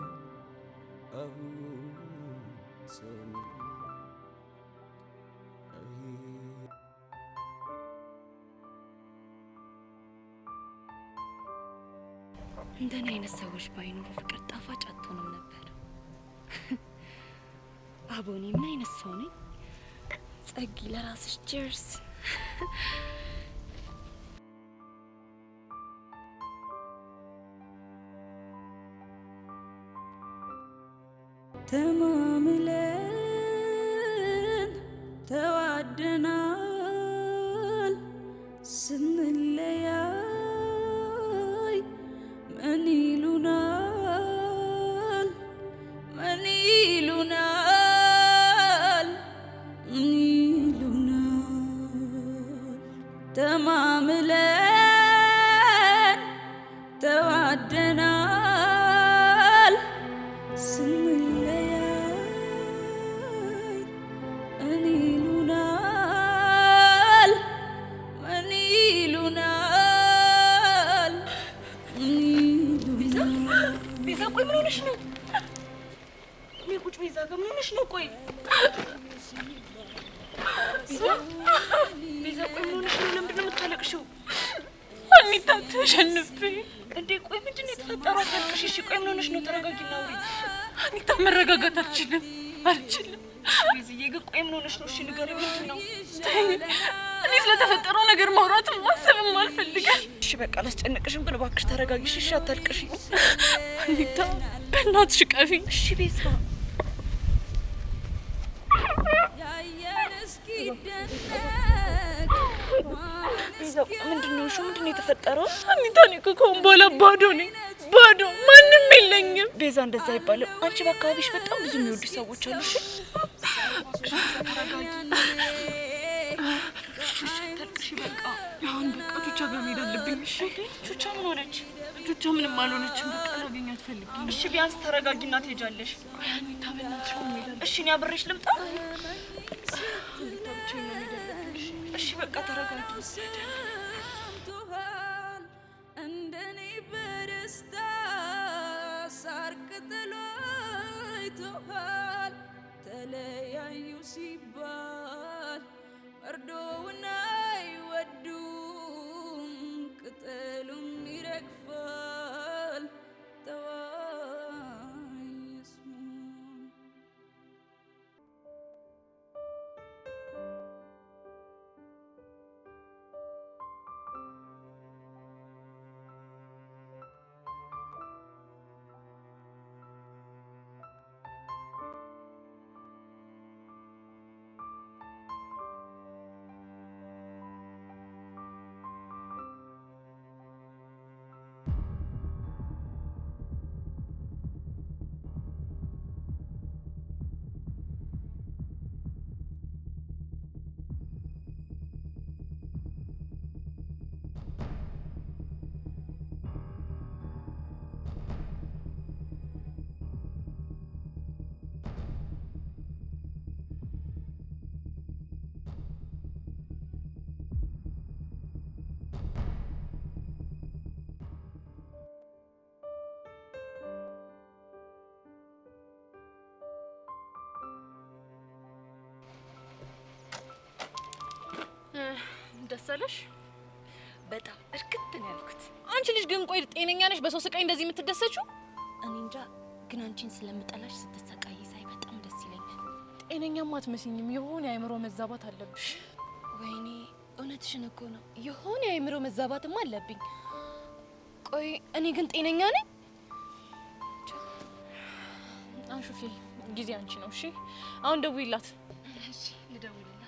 አሁን ሰው እንደኔ አይነት ሰዎች ባይኖሩ ፍቅር ጣፋጭ አትሆንም ነበር። አቦኔ ምን አይነት ሰው ነኝ? ጸጊ ለራስሽ cheers። ተማምለን ተዋደናል ስንለይ ተዋደናል ስንለያይ እኔ ይሉናል ምን ይሉናል ቤዛ ቆይ ምን ሆነሽ ነው? እኔ ቁጭ ቤዛ ጋር ምን ሆነሽ ነው? ቆይ ቤዛ ቆይ ምን ሆነሽ ነው? ለምንድን ነው የምታለቅሽው? አኒታ ተሸንፌ እንዴ ቆይ ምንድን ነው የተፈጠረው? አታልቅሽ እሺ ቆይ ምን ሆነሽ ነው? ተረጋጊና አውሪ። አኒታ መረጋጋት አልችልም ቤዝዬ ግን ቆይ ምን ሆነሽ ነው? እሺ ንገሪኝ ምንድን ነው? እኔ ስለተፈጠረው ነገር ማውራትም ማሰብም አልፈልግም። እሺ በቃ አላስጨንቅሽም ግን እባክሽ ተረጋጊሽ እሺ አታልቅሽ። አኒታ በእናትሽ ቀፊኝ እሺ ቤዛ ምንድን ነው? ምንድን ነው የተፈጠረው? አኒታ እኔ እኮ ከአሁን በኋላ ባዶ ነኝ፣ ባዶ ማንም የለኝም። ቤዛ እንደዛ አይባልም። አንቺ በአካባቢሽ በጣም ብዙ የሚወዱ ሰዎች አሉ። እሺ ተልቅሽ በቃ አሁን በቃ ቹቻ ጋር መሄድ አለብኝ። እሺ ቹቻ ምን ሆነች? ቹቻ ምንም አልሆነችም። በቃ ላገኛት ፈልጌ። እሺ ቢያንስ ተረጋጊና ትሄጃለሽ። ቆይ አኒታ በእናትሽ ቆይ እንሄዳለን። እሺ እኔ አብሬሽ ልምጣ? እሺ በቃ ተረጋጊ። እንደኔ በደስታ ሳር ቅጠሏ አይቶሃል ተለያዩ ሲባል መርዶውን አይወዱም ቅጠሉም ይረግፋል ደስ አለሽ? በጣም እርክት ነው ያልኩት። አንቺ ልጅ ግን ቆይ ጤነኛ ነሽ? በሰው ስቃይ እንደዚህ የምትደሰችው? እኔ እንጃ ግን አንቺን ስለምጠላሽ ስትሰቃይ ሳይ በጣም ደስ ይለኛል። ጤነኛማ አትመስኝም። የሆነ የአእምሮ መዛባት አለብሽ። ወይኔ እውነትሽን እኮ ነው። የሆነ የአእምሮ መዛባትም አለብኝ። ቆይ እኔ ግን ጤነኛ ነኝ? አንሹፊ ጊዜ አንቺ ነው። እሺ አሁን ደውይላት። እሺ ልደውልላት።